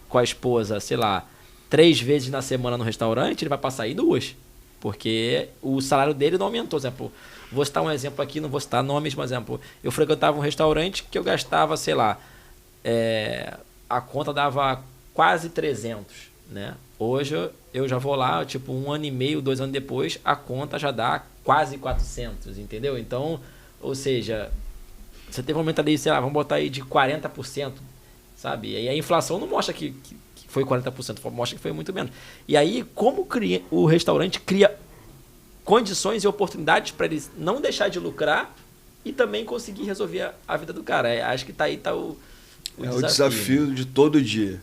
com a esposa, sei lá, 3 vezes na semana no restaurante, ele vai passar aí 2. Porque o salário dele não aumentou. Por exemplo, vou citar um exemplo aqui, não vou citar nomes, mas, exemplo, eu frequentava um restaurante que eu gastava, sei lá, a conta dava quase 300, né? Hoje eu já vou lá, tipo, 1 ano e meio, 2 anos depois, a conta já dá quase 400, entendeu? Então, ou seja, você teve um aumento ali, sei lá, vamos botar aí de 40%, sabe? E a inflação não mostra que foi 40%, mostra que foi muito menos. E aí, como o restaurante cria condições e oportunidades para eles não deixar de lucrar e também conseguir resolver a vida do cara. Acho que tá aí o o desafio de todo dia.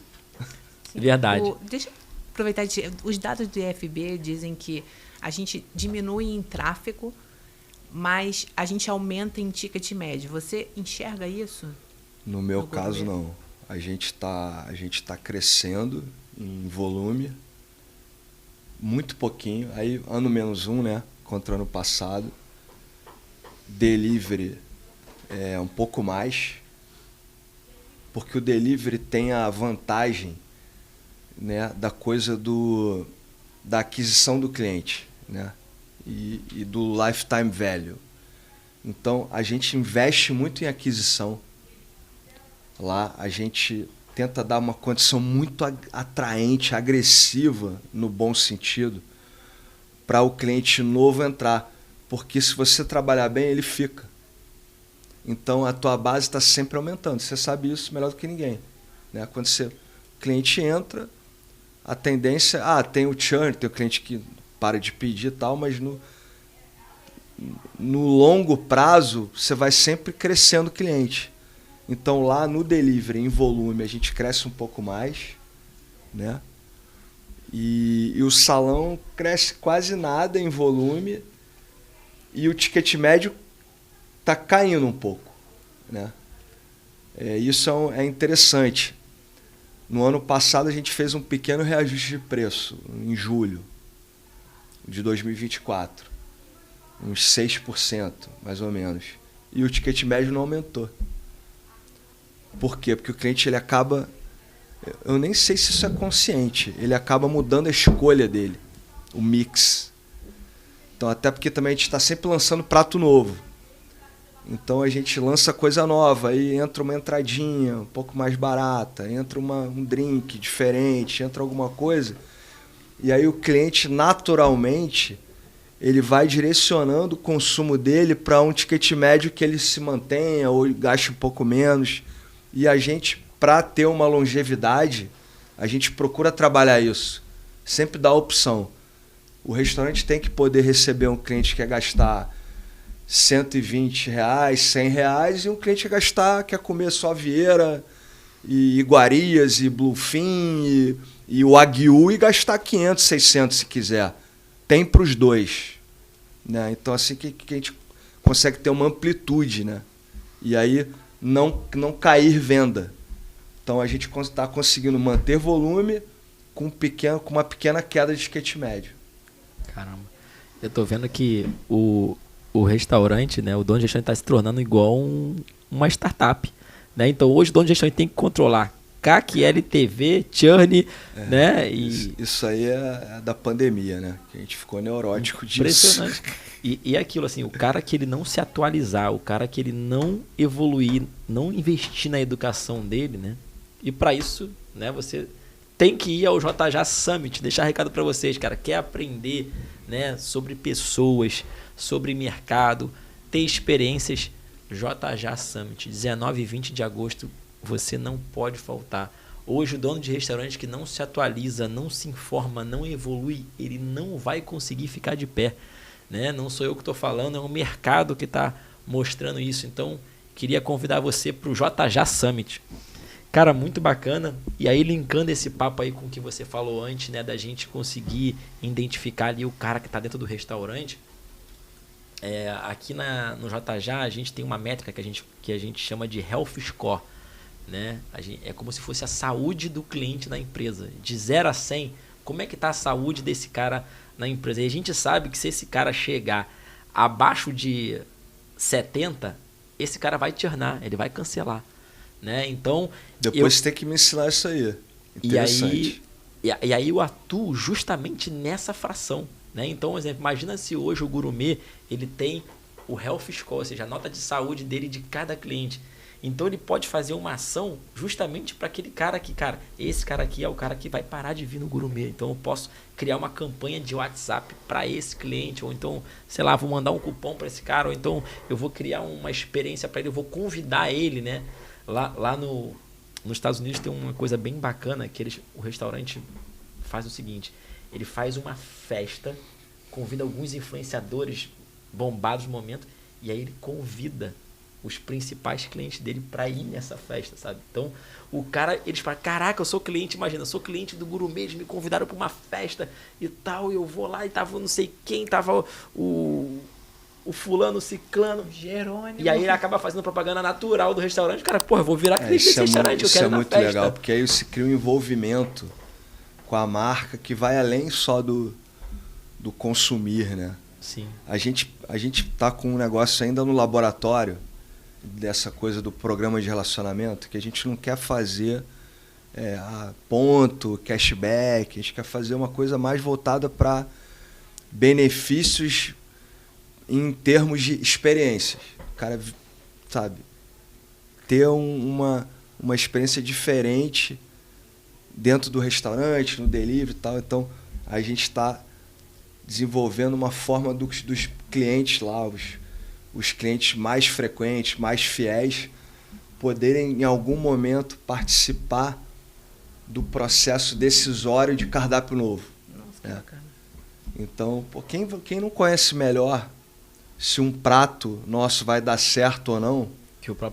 Verdade. Deixa eu aproveitar. Os dados do IFB dizem que a gente diminui em tráfego, mas a gente aumenta em ticket médio. Você enxerga isso? No meu caso, não. A gente tá crescendo em volume, muito pouquinho. Aí, ano menos um, né? Contra o ano passado. Delivery é um pouco mais, porque o delivery tem a vantagem, né, da coisa da aquisição do cliente, né, e do lifetime value. Então, a gente investe muito em aquisição. Lá, a gente tenta dar uma condição muito atraente, agressiva, no bom sentido, para o cliente novo entrar. Porque se você trabalhar bem, ele fica. Então, a tua base está sempre aumentando. Você sabe isso melhor do que ninguém, né? Quando o cliente entra, a tendência... tem o churn, tem o cliente que para de pedir e tal, mas no longo prazo, você vai sempre crescendo o cliente. Então, lá no delivery, em volume, a gente cresce um pouco mais, né? E o salão cresce quase nada em volume e o ticket médio está caindo um pouco, né? Isso é interessante. No ano passado, a gente fez um pequeno reajuste de preço, em julho de 2024. Uns 6%, mais ou menos. E o ticket médio não aumentou. Por quê? Porque o cliente ele acaba... Eu nem sei se isso é consciente. Ele acaba mudando a escolha dele, o mix. Então, até porque também a gente está sempre lançando prato novo. Então, a gente lança coisa nova, aí entra uma entradinha um pouco mais barata, entra um drink diferente, entra alguma coisa. E aí o cliente, naturalmente, ele vai direcionando o consumo dele para um ticket médio que ele se mantenha ou gaste um pouco menos. E a gente, para ter uma longevidade, a gente procura trabalhar isso. Sempre dá opção. O restaurante tem que poder receber um cliente que quer gastar R$120, R$100, e um cliente quer comer só Vieira, e iguarias, e bluefin, e o Wagyu, e gastar 500, 600 se quiser. Tem para os dois, né? Então, assim que a gente consegue ter uma amplitude, né? E aí não cair venda. Então, a gente está conseguindo manter volume com uma pequena queda de ticket médio. Caramba. Eu tô vendo que o restaurante, né, o dono de restaurante está se tornando igual uma startup, né? Então, hoje o dono de restaurante tem que controlar CAC, LTV, churn, né? Isso aí é da pandemia, né? Que a gente ficou neurótico disso. Impressionante. E aquilo, assim, o cara que ele não se atualizar, o cara que ele não evoluir, não investir na educação dele, né? E para isso, né, você tem que ir ao JJ Summit, deixar recado para vocês, cara. Quer aprender, né, sobre pessoas, sobre mercado, ter experiências, JJ Summit, 19 e 20 de agosto, você não pode faltar. Hoje o dono de restaurante que não se atualiza, não se informa, não evolui, ele não vai conseguir ficar de pé, né? Não sou eu que estou falando, é o mercado que está mostrando isso. Então, queria convidar você para o JJ Summit. Cara, muito bacana. E aí, linkando esse papo aí com o que você falou antes, né, da gente conseguir identificar ali o cara que está dentro do restaurante. Aqui no JJ a gente tem uma métrica que a gente chama de Health Score, né? É como se fosse a saúde do cliente na empresa. De 0 a 100, como é que está a saúde desse cara na empresa? E a gente sabe que se esse cara chegar abaixo de 70, esse cara vai churnar, ele vai cancelar, né? Então, depois você tem que me ensinar isso aí. Interessante. E aí eu atuo justamente nessa fração, né? Então, por exemplo, imagina se hoje o gourmet ele tem o Health Score, ou seja, a nota de saúde dele de cada cliente. Então ele pode fazer uma ação justamente para aquele cara que, cara, esse cara aqui é o cara que vai parar de vir no gourmet. Então eu posso criar uma campanha de WhatsApp para esse cliente, ou então, sei lá, vou mandar um cupom para esse cara, ou então eu vou criar uma experiência para ele, eu vou convidar ele, né? Lá nos Estados Unidos tem uma coisa bem bacana que o restaurante faz o seguinte: ele faz uma festa, convida alguns influenciadores bombados no momento E aí ele convida os principais clientes dele para ir nessa festa, sabe? Então, o cara, eles falam, caraca, eu sou cliente, imagina, eu sou cliente do Gourmet, eles me convidaram para uma festa e tal, eu vou lá e tava não sei quem, tava o fulano, o ciclano, Jerônimo. E aí ele acaba fazendo propaganda natural do restaurante. Cara, porra, eu vou virar cliente desse restaurante, eu quero ir na festa. Isso é muito legal, porque aí se cria um envolvimento com a marca que vai além só do consumir, né? Sim. A gente tá com um negócio ainda no laboratório dessa coisa do programa de relacionamento, que a gente não quer fazer ponto, cashback, a gente quer fazer uma coisa mais voltada para benefícios em termos de experiências. O cara, sabe, ter uma experiência diferente dentro do restaurante, no delivery e tal. Então, a gente está desenvolvendo uma forma dos clientes lá, os clientes mais frequentes, mais fiéis, poderem em algum momento participar do processo decisório de cardápio novo. Nossa, que bacana. Então, quem não conhece melhor se um prato nosso vai dar certo ou não,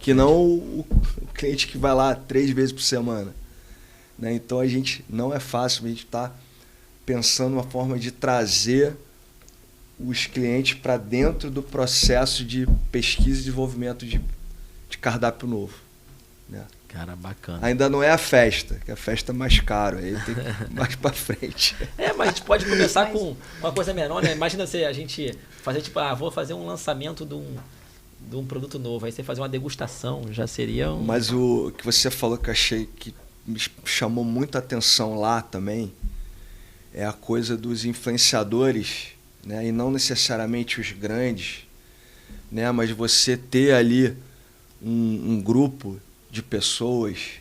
que não o cliente que vai lá 3 vezes por semana. Né? Então, não é fácil, a gente está pensando uma forma de trazer os clientes para dentro do processo de pesquisa e desenvolvimento de cardápio novo. Né? Cara, bacana. Ainda não é a festa, que a festa é mais caro, aí tem que ir mais para frente. Mas a gente pode começar com uma coisa menor, né? Imagina se a gente fazer vou fazer um lançamento de um produto novo, aí você fazer uma degustação, já seria um... Mas o que você falou que eu achei que me chamou muita atenção lá também, é a coisa dos influenciadores, né? E não necessariamente os grandes, né? Mas você ter ali um grupo de pessoas,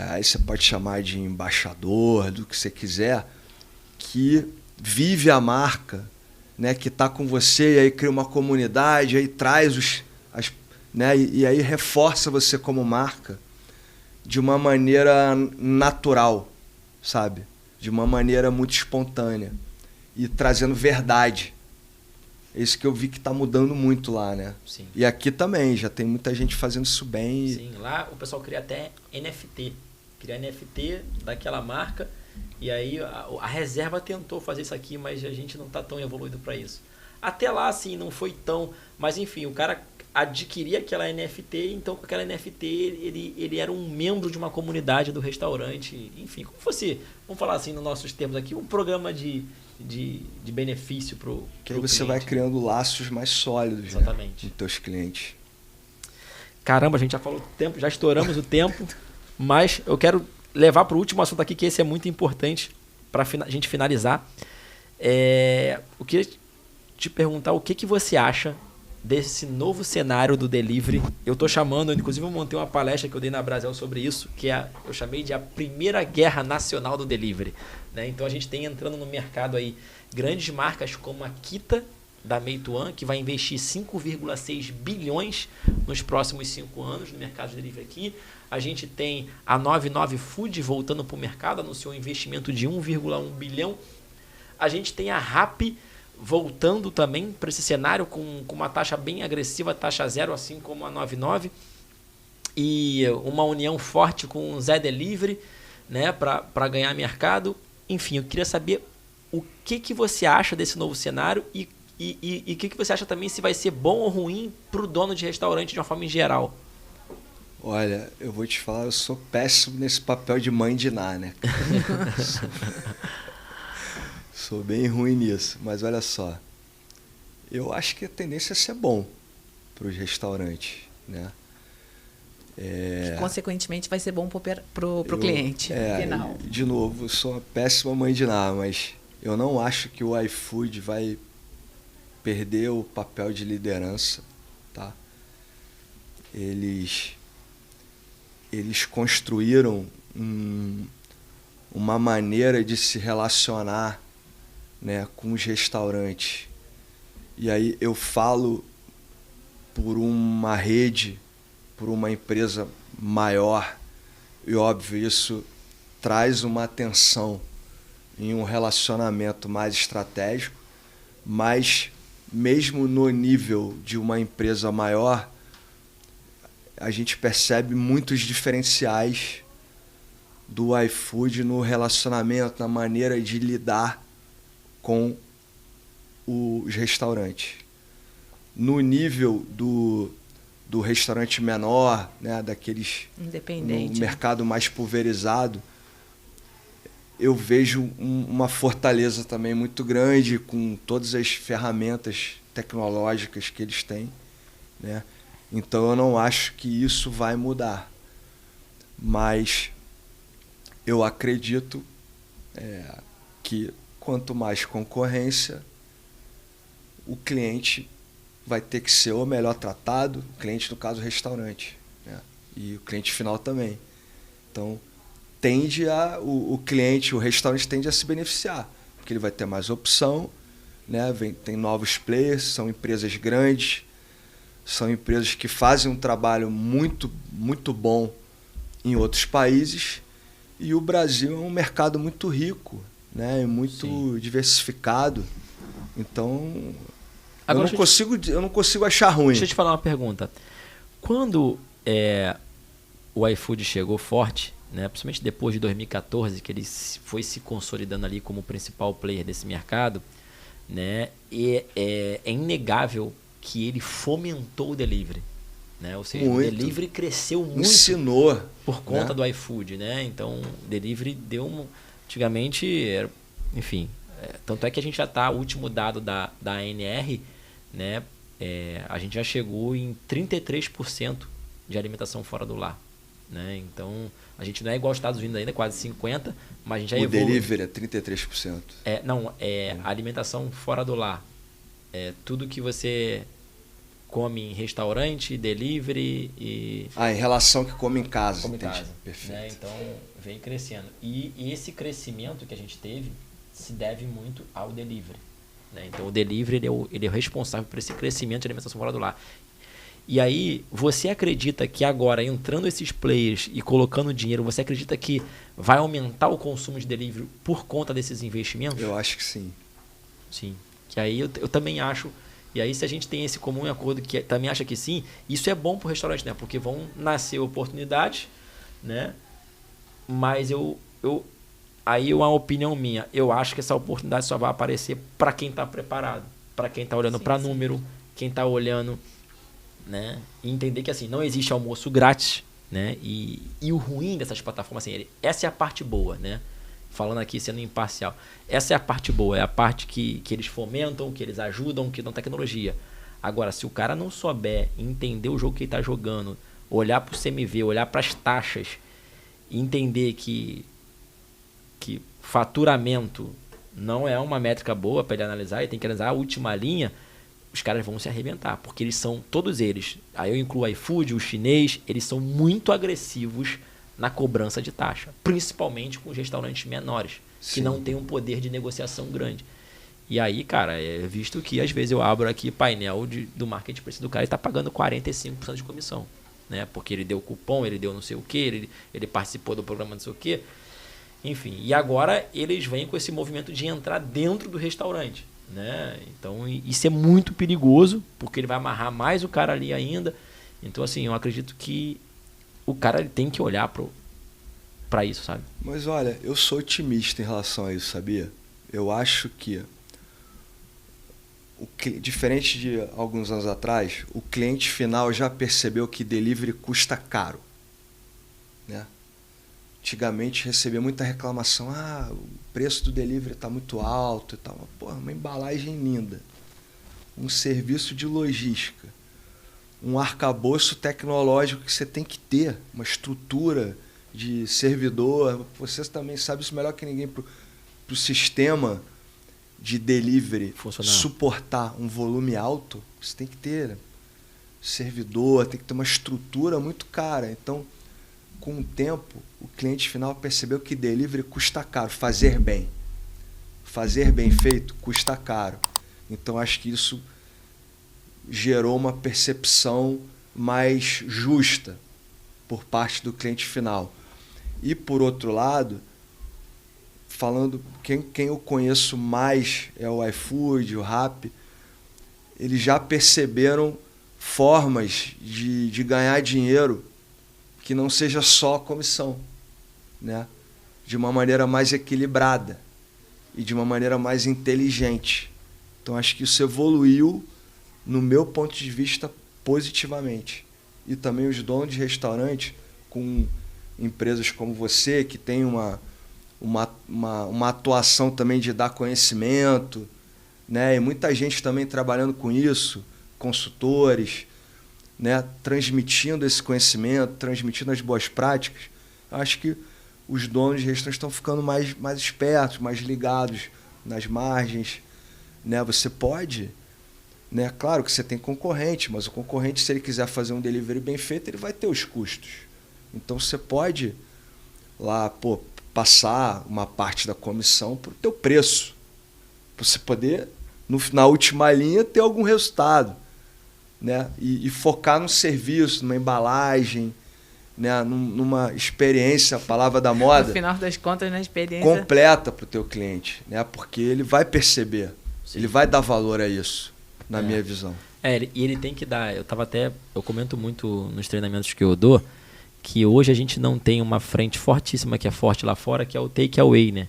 aí você pode chamar de embaixador, do que você quiser, que vive a marca, né? Que está com você, e aí cria uma comunidade, aí traz né? E aí reforça você como marca de uma maneira natural, sabe? De uma maneira muito espontânea e trazendo verdade. É isso que eu vi que está mudando muito lá, né? Sim. E aqui também, já tem muita gente fazendo isso bem. Sim, lá o pessoal cria até NFT. Cria NFT daquela marca. E aí a reserva tentou fazer isso aqui, mas a gente não está tão evoluído para isso. Até lá, assim, não foi tão... Mas enfim, o cara adquiria aquela NFT, então com aquela NFT ele era um membro de uma comunidade do restaurante. Enfim, como fosse, vamos falar assim nos nossos termos aqui, um programa de benefício para o que aí você vai criando laços mais sólidos, exatamente, né, com teus clientes. Caramba, a gente já falou do tempo, já estouramos o tempo, mas eu quero levar para o último assunto aqui, que esse é muito importante para a gente finalizar. Eu queria te perguntar o que você acha desse novo cenário do delivery. Eu estou chamando, inclusive eu montei uma palestra que eu dei na Brasil sobre isso, que eu chamei de a primeira guerra nacional do delivery. Né? Então a gente tem entrando no mercado aí grandes marcas como a Kita, da Meituan, que vai investir 5,6 bilhões nos próximos 5 anos no mercado de delivery aqui. A gente tem a 99 Food voltando para o mercado, anunciou um investimento de 1,1 bilhão. A gente tem a Rappi voltando também para esse cenário com uma taxa bem agressiva, taxa zero, assim como a 99. E uma união forte com o Zé Delivery, né, para ganhar mercado. Enfim, eu queria saber o que você acha desse novo cenário e o que você acha também se vai ser bom ou ruim para o dono de restaurante de uma forma em geral. Olha, eu vou te falar, eu sou péssimo nesse papel de mãe de Ná, né? Sou bem ruim nisso, mas olha só, eu acho que a tendência é ser bom para os restaurantes, né? Que, consequentemente, vai ser bom pro cliente final. De novo, eu sou uma péssima mãe de Ná, mas eu não acho que o iFood vai perder o papel de liderança, tá? Eles construíram uma maneira de se relacionar, né, com os restaurantes. E aí eu falo por uma rede, por uma empresa maior, e óbvio, isso traz uma atenção em um relacionamento mais estratégico, mas mesmo no nível de uma empresa maior, a gente percebe muitos diferenciais do iFood no relacionamento, na maneira de lidar com os restaurantes. No nível do restaurante menor, né, daqueles Independente. no mercado mais pulverizado, eu vejo uma fortaleza também muito grande com todas as ferramentas tecnológicas que eles têm, né? Então eu não acho que isso vai mudar. Mas eu acredito que quanto mais concorrência, o cliente vai ter que ser o melhor tratado, o cliente, no caso, o restaurante, né? E o cliente final também. Então, o cliente, o restaurante tende a se beneficiar, porque ele vai ter mais opção, né? Tem novos players, são empresas grandes, são empresas que fazem um trabalho muito, muito bom em outros países, e o Brasil é um mercado muito rico, né? E muito diversificado. Então, Agora, eu não consigo achar ruim. Deixa eu te falar uma pergunta. Quando o iFood chegou forte, né, principalmente depois de 2014, que ele foi se consolidando ali como o principal player desse mercado, né, é inegável que ele fomentou o delivery. Né? Ou seja, muito. O delivery cresceu muito. Ensinou. Por conta, né, do do iFood. Né? Então, o delivery deu antigamente, enfim... tanto é que a gente já está, o último dado da ANR, né, a gente já chegou em 33% de alimentação fora do lar. Né? Então, a gente não é igual aos Estados Unidos ainda, quase 50%, mas a gente já evolui. O delivery é 33%. A alimentação fora do lar. Tudo que você come em restaurante, delivery e... em relação ao que come em casa. Come em casa. Perfeito. Né? Então, vem crescendo. E esse crescimento que a gente teve se deve muito ao delivery. Né? Então, o delivery ele é o responsável por esse crescimento de alimentação fora do lar. E aí, você acredita que agora, entrando esses players e colocando dinheiro, você acredita que vai aumentar o consumo de delivery por conta desses investimentos? Eu acho que sim. Sim. Que aí eu também acho. E aí, se a gente tem esse comum acordo que também acha que sim, isso é bom para o restaurante, né? Porque vão nascer oportunidades, né? Mas aí uma opinião minha, eu acho que essa oportunidade só vai aparecer para quem está preparado, para quem está olhando para número, quem está olhando, né? E entender que assim, não existe almoço grátis, né? E o ruim dessas plataformas, assim, essa é a parte boa, né? Falando aqui sendo imparcial, essa é a parte boa, é a parte que eles fomentam, que eles ajudam, que dão tecnologia. Agora, se o cara não souber entender o jogo que ele está jogando, olhar para o CMV, olhar para as taxas, e entender que faturamento não é uma métrica boa para ele analisar, e tem que analisar a última linha, os caras vão se arrebentar, porque eles são, todos eles, aí eu incluo o iFood, o chinês, eles são muito agressivos na cobrança de taxa, principalmente com os restaurantes menores, que não têm um poder de negociação grande. E aí, cara, visto que às vezes eu abro aqui painel do marketplace do cara e está pagando 45% de comissão, né? Porque ele deu cupom, ele deu não sei o que, ele participou do programa não sei o que. Enfim, e agora eles vêm com esse movimento de entrar dentro do restaurante, né? Então, isso é muito perigoso, porque ele vai amarrar mais o cara ali ainda. Então, assim, eu acredito que o cara ele tem que olhar para isso, sabe? Mas olha, eu sou otimista em relação a isso, sabia? Eu acho que, diferente de alguns anos atrás, o cliente final já percebeu que delivery custa caro, né? Antigamente recebia muita reclamação, o preço do delivery está muito alto e tal. Porra, uma embalagem linda, um serviço de logística, um arcabouço tecnológico que você tem que ter, uma estrutura de servidor. Você também sabe isso melhor que ninguém, para o sistema de delivery suportar um volume alto, você tem que ter servidor, tem que ter uma estrutura muito cara. Então, com o tempo, o cliente final percebeu que delivery custa caro, fazer bem feito custa caro. Então, acho que isso gerou uma percepção mais justa por parte do cliente final. E, por outro lado, falando, quem eu conheço mais é o iFood, o Rappi. eles já perceberam formas de ganhar dinheiro que não seja só comissão, né? De uma maneira mais equilibrada e de uma maneira mais inteligente. Então, acho que isso evoluiu, no meu ponto de vista, positivamente. E também os donos de restaurante, com empresas como você, que tem uma atuação também de dar conhecimento, né? E muita gente também trabalhando com isso, consultores, né? Transmitindo esse conhecimento, transmitindo as boas práticas. Acho que os donos de restaurantes estão ficando mais espertos, mais ligados nas margens, né? Você pode, né? Claro que você tem concorrente, mas o concorrente, se ele quiser fazer um delivery bem feito, ele vai ter os custos. Então você pode lá, passar uma parte da comissão para o teu preço, para você poder, na última linha, ter algum resultado, né? E focar no serviço, numa embalagem, né? Numa experiência, a palavra da moda, no final das contas, na experiência completa para o teu cliente, né? Porque ele vai perceber, Sim. Ele vai dar valor a isso, na minha visão. E ele tem que dar. Eu comento muito nos treinamentos que eu dou, que hoje a gente não tem uma frente fortíssima que é forte lá fora, que é o take away, né?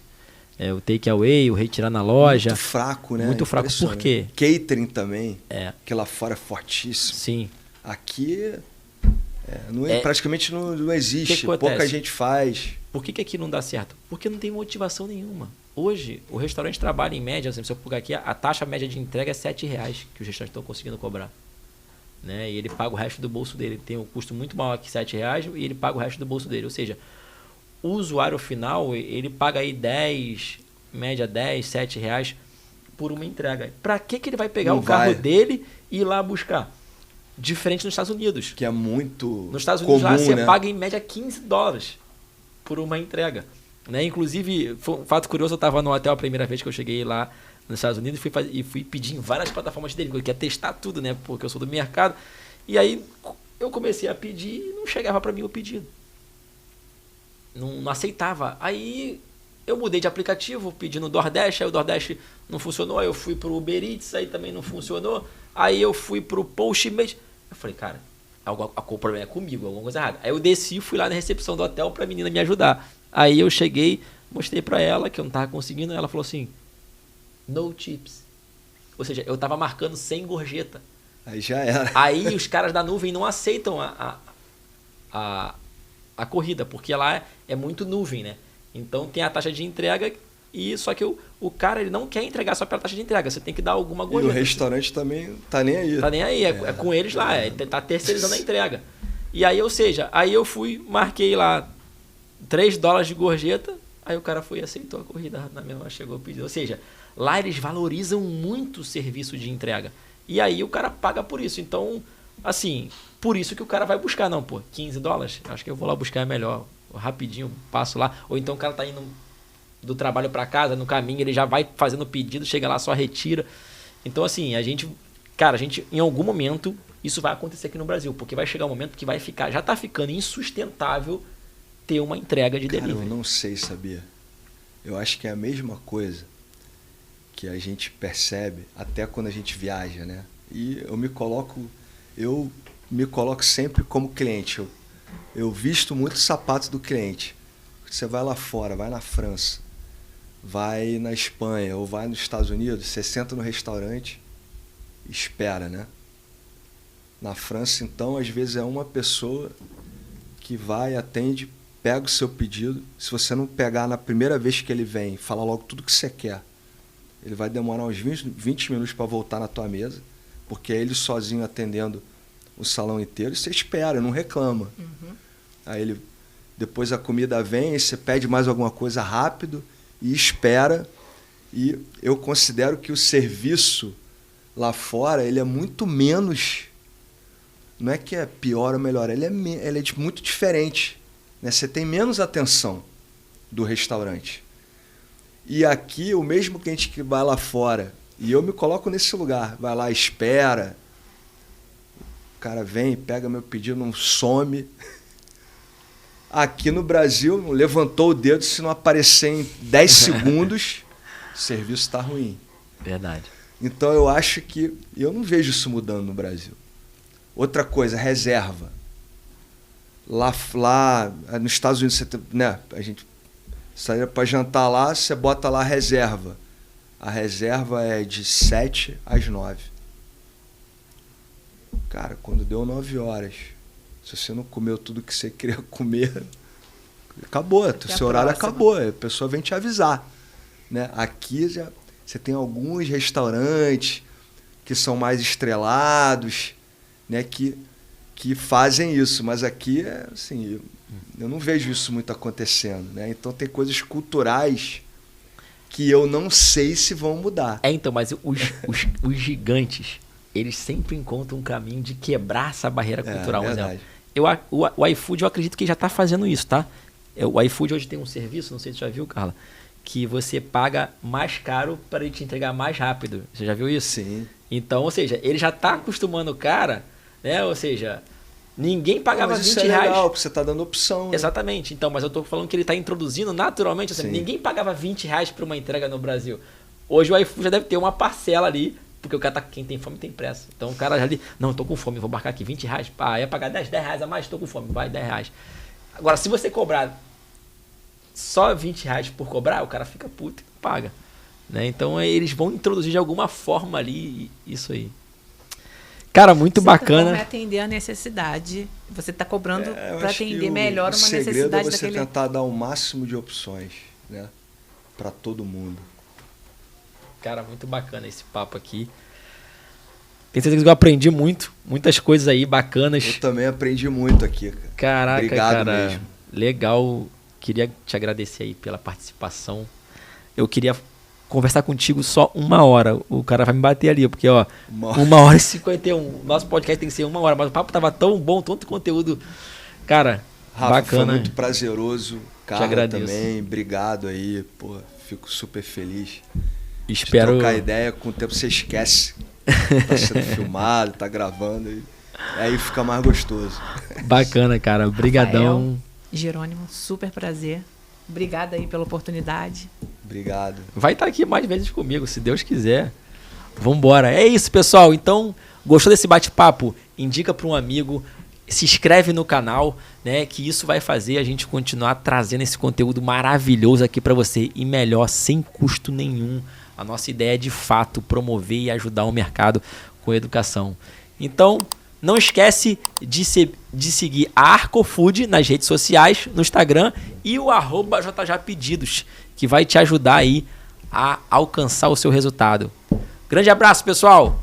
O take away, o retirar na loja. Muito fraco, né? Muito fraco. Por quê? Catering também, que lá fora é fortíssimo. Sim. Aqui praticamente não existe, que pouca gente faz. Por que aqui não dá certo? Porque não tem motivação nenhuma. Hoje, o restaurante trabalha em média, se eu pegar aqui, a taxa média de entrega é R$7 que os restaurantes estão conseguindo cobrar. Né? E ele paga o resto do bolso dele. Ele tem um custo muito maior que R$7 e ele paga o resto do bolso dele. Ou seja, o usuário final, ele paga aí 10, média 10, R$7 por uma entrega. Para que ele vai pegar o carro dele e ir lá buscar? Diferente nos Estados Unidos. Que é muito nos Estados Unidos comum, lá você né? paga em média $15 por uma entrega. Né? Inclusive, foi um fato curioso, eu estava no hotel a primeira vez que eu cheguei lá nos Estados Unidos e fui pedir em várias plataformas dele, porque eu queria testar tudo, né? Porque eu sou do mercado. E aí eu comecei a pedir e não chegava para mim o pedido. Não aceitava. Aí eu mudei de aplicativo, pedi no DoorDash, aí o DoorDash não funcionou, aí eu fui pro Uber Eats, aí também não funcionou. Aí eu fui pro Postmates. Eu falei, cara, o problema é comigo, alguma coisa errada. Aí eu desci e fui lá na recepção do hotel pra menina me ajudar. Aí eu cheguei, mostrei pra ela que eu não tava conseguindo, ela falou assim, no tips. Ou seja, eu tava marcando sem gorjeta. Aí já era. Aí os caras da nuvem não aceitam a corrida, porque lá é muito nuvem, né? Então tem a taxa de entrega, só que o cara ele não quer entregar só pela taxa de entrega, você tem que dar alguma gorjeta. E o restaurante também tá nem aí. Tá nem aí, é com eles lá, tá terceirizando a entrega. E aí, ou seja, aí eu fui, marquei lá $3 de gorjeta, aí o cara foi e aceitou a corrida, na mesma chegou o pedido. Ou seja, lá eles valorizam muito o serviço de entrega. E aí o cara paga por isso. Então, assim, por isso que o cara vai buscar, não, pô, $15, acho que eu vou lá buscar, é melhor. Rapidinho, passo lá. Ou então o cara tá indo do trabalho para casa, no caminho, ele já vai fazendo o pedido, chega lá, só retira. Então, assim, a gente, em algum momento, isso vai acontecer aqui no Brasil, porque vai chegar um momento que vai ficar, já tá ficando insustentável ter uma entrega de delivery. Eu não sei, sabia? Eu acho que é a mesma coisa que a gente percebe até quando a gente viaja, né? E eu me coloco sempre como cliente. Eu visto muito os sapatos do cliente. Você vai lá fora, vai na França, vai na Espanha ou vai nos Estados Unidos, você senta no restaurante e espera, né? Na França, então, às vezes é uma pessoa que vai, atende, pega o seu pedido. Se você não pegar na primeira vez que ele vem, fala logo tudo que você quer, ele vai demorar uns 20 minutos para voltar na tua mesa, porque é ele sozinho atendendo o salão inteiro, e você espera, não reclama. Uhum. Aí depois a comida vem, você pede mais alguma coisa rápido e espera. E eu considero que o serviço lá fora ele é muito menos, não é que é pior ou melhor, ele é muito diferente, né? Você tem menos atenção do restaurante. E aqui o mesmo cliente que vai lá fora, e eu me coloco nesse lugar, vai lá, espera, o cara vem, pega meu pedido, não some. Aqui no Brasil, levantou o dedo, se não aparecer em 10 segundos, o serviço está ruim. Verdade. Então eu acho que... Eu não vejo isso mudando no Brasil. Outra coisa, reserva. Lá nos Estados Unidos, né, a gente saía para jantar lá, você bota lá reserva. A reserva é de 7 às 9. Cara, quando deu 9 horas, se você não comeu tudo que você queria comer, acabou, seu horário acabou, a pessoa vem te avisar. Né? Aqui já, você tem alguns restaurantes que são mais estrelados, né, que fazem isso, mas aqui assim, eu não vejo isso muito acontecendo. Né? Então tem coisas culturais que eu não sei se vão mudar. Então, mas os gigantes, eles sempre encontram um caminho de quebrar essa barreira cultural. Verdade. O iFood, eu acredito que já está fazendo isso, tá? O iFood hoje tem um serviço, não sei se você já viu, Carla, que você paga mais caro para ele te entregar mais rápido. Você já viu isso? Sim. Então, ou seja, ele já está acostumando o cara, né? Ou seja, ninguém pagava mas isso 20 é reais. legal, porque você está dando opção. Né? Exatamente. Então, mas eu estou falando que ele está introduzindo naturalmente. Assim, ninguém pagava 20 reais por uma entrega no Brasil. Hoje o iFood já deve ter uma parcela ali, porque o cara quem tem fome tem pressa. Então o cara já ali, não, estou com fome, vou marcar aqui 20 reais. Ah, ia pagar 10 reais a mais, estou com fome, vai 10 reais. Agora, se você cobrar só 20 reais por cobrar, o cara fica puto e paga. Né? Então eles vão introduzir de alguma forma ali isso aí. Cara, muito bacana. Você atender a necessidade. Você está cobrando para atender melhor uma necessidade daquele... O segredo é você tentar dar o máximo de opções, né, para todo mundo. Cara, muito bacana esse papo aqui. Tenho certeza que eu aprendi muitas coisas aí bacanas. Eu também aprendi muito aqui, cara. Caraca, obrigado cara, mesmo. Legal. Queria te agradecer aí pela participação. Eu queria conversar contigo só 1 hora. O cara vai me bater ali, porque, ó, 1h51. Nosso podcast tem que ser 1 hora, mas o papo tava tão bom, tanto conteúdo. Cara, Rafa, bacana. foi muito prazeroso. Te agradeço. Também, obrigado aí. Pô, fico super feliz. Espero... De trocar ideia, com o tempo você esquece. Tá sendo filmado, tá gravando. Aí fica mais gostoso. Bacana, cara. Obrigadão. Jerônimo, super prazer. Obrigada aí pela oportunidade. Obrigado. Vai estar aqui mais vezes comigo, se Deus quiser. Vambora. É isso, pessoal. Então, gostou desse bate-papo? Indica para um amigo. Se inscreve no canal, né? Que isso vai fazer a gente continuar trazendo esse conteúdo maravilhoso aqui para você. E melhor, sem custo nenhum. A nossa ideia é, de fato, promover e ajudar o mercado com educação. Então, não esquece de seguir a Arcofood nas redes sociais, no Instagram e o @JJPedidos, que vai te ajudar aí a alcançar o seu resultado. Grande abraço, pessoal!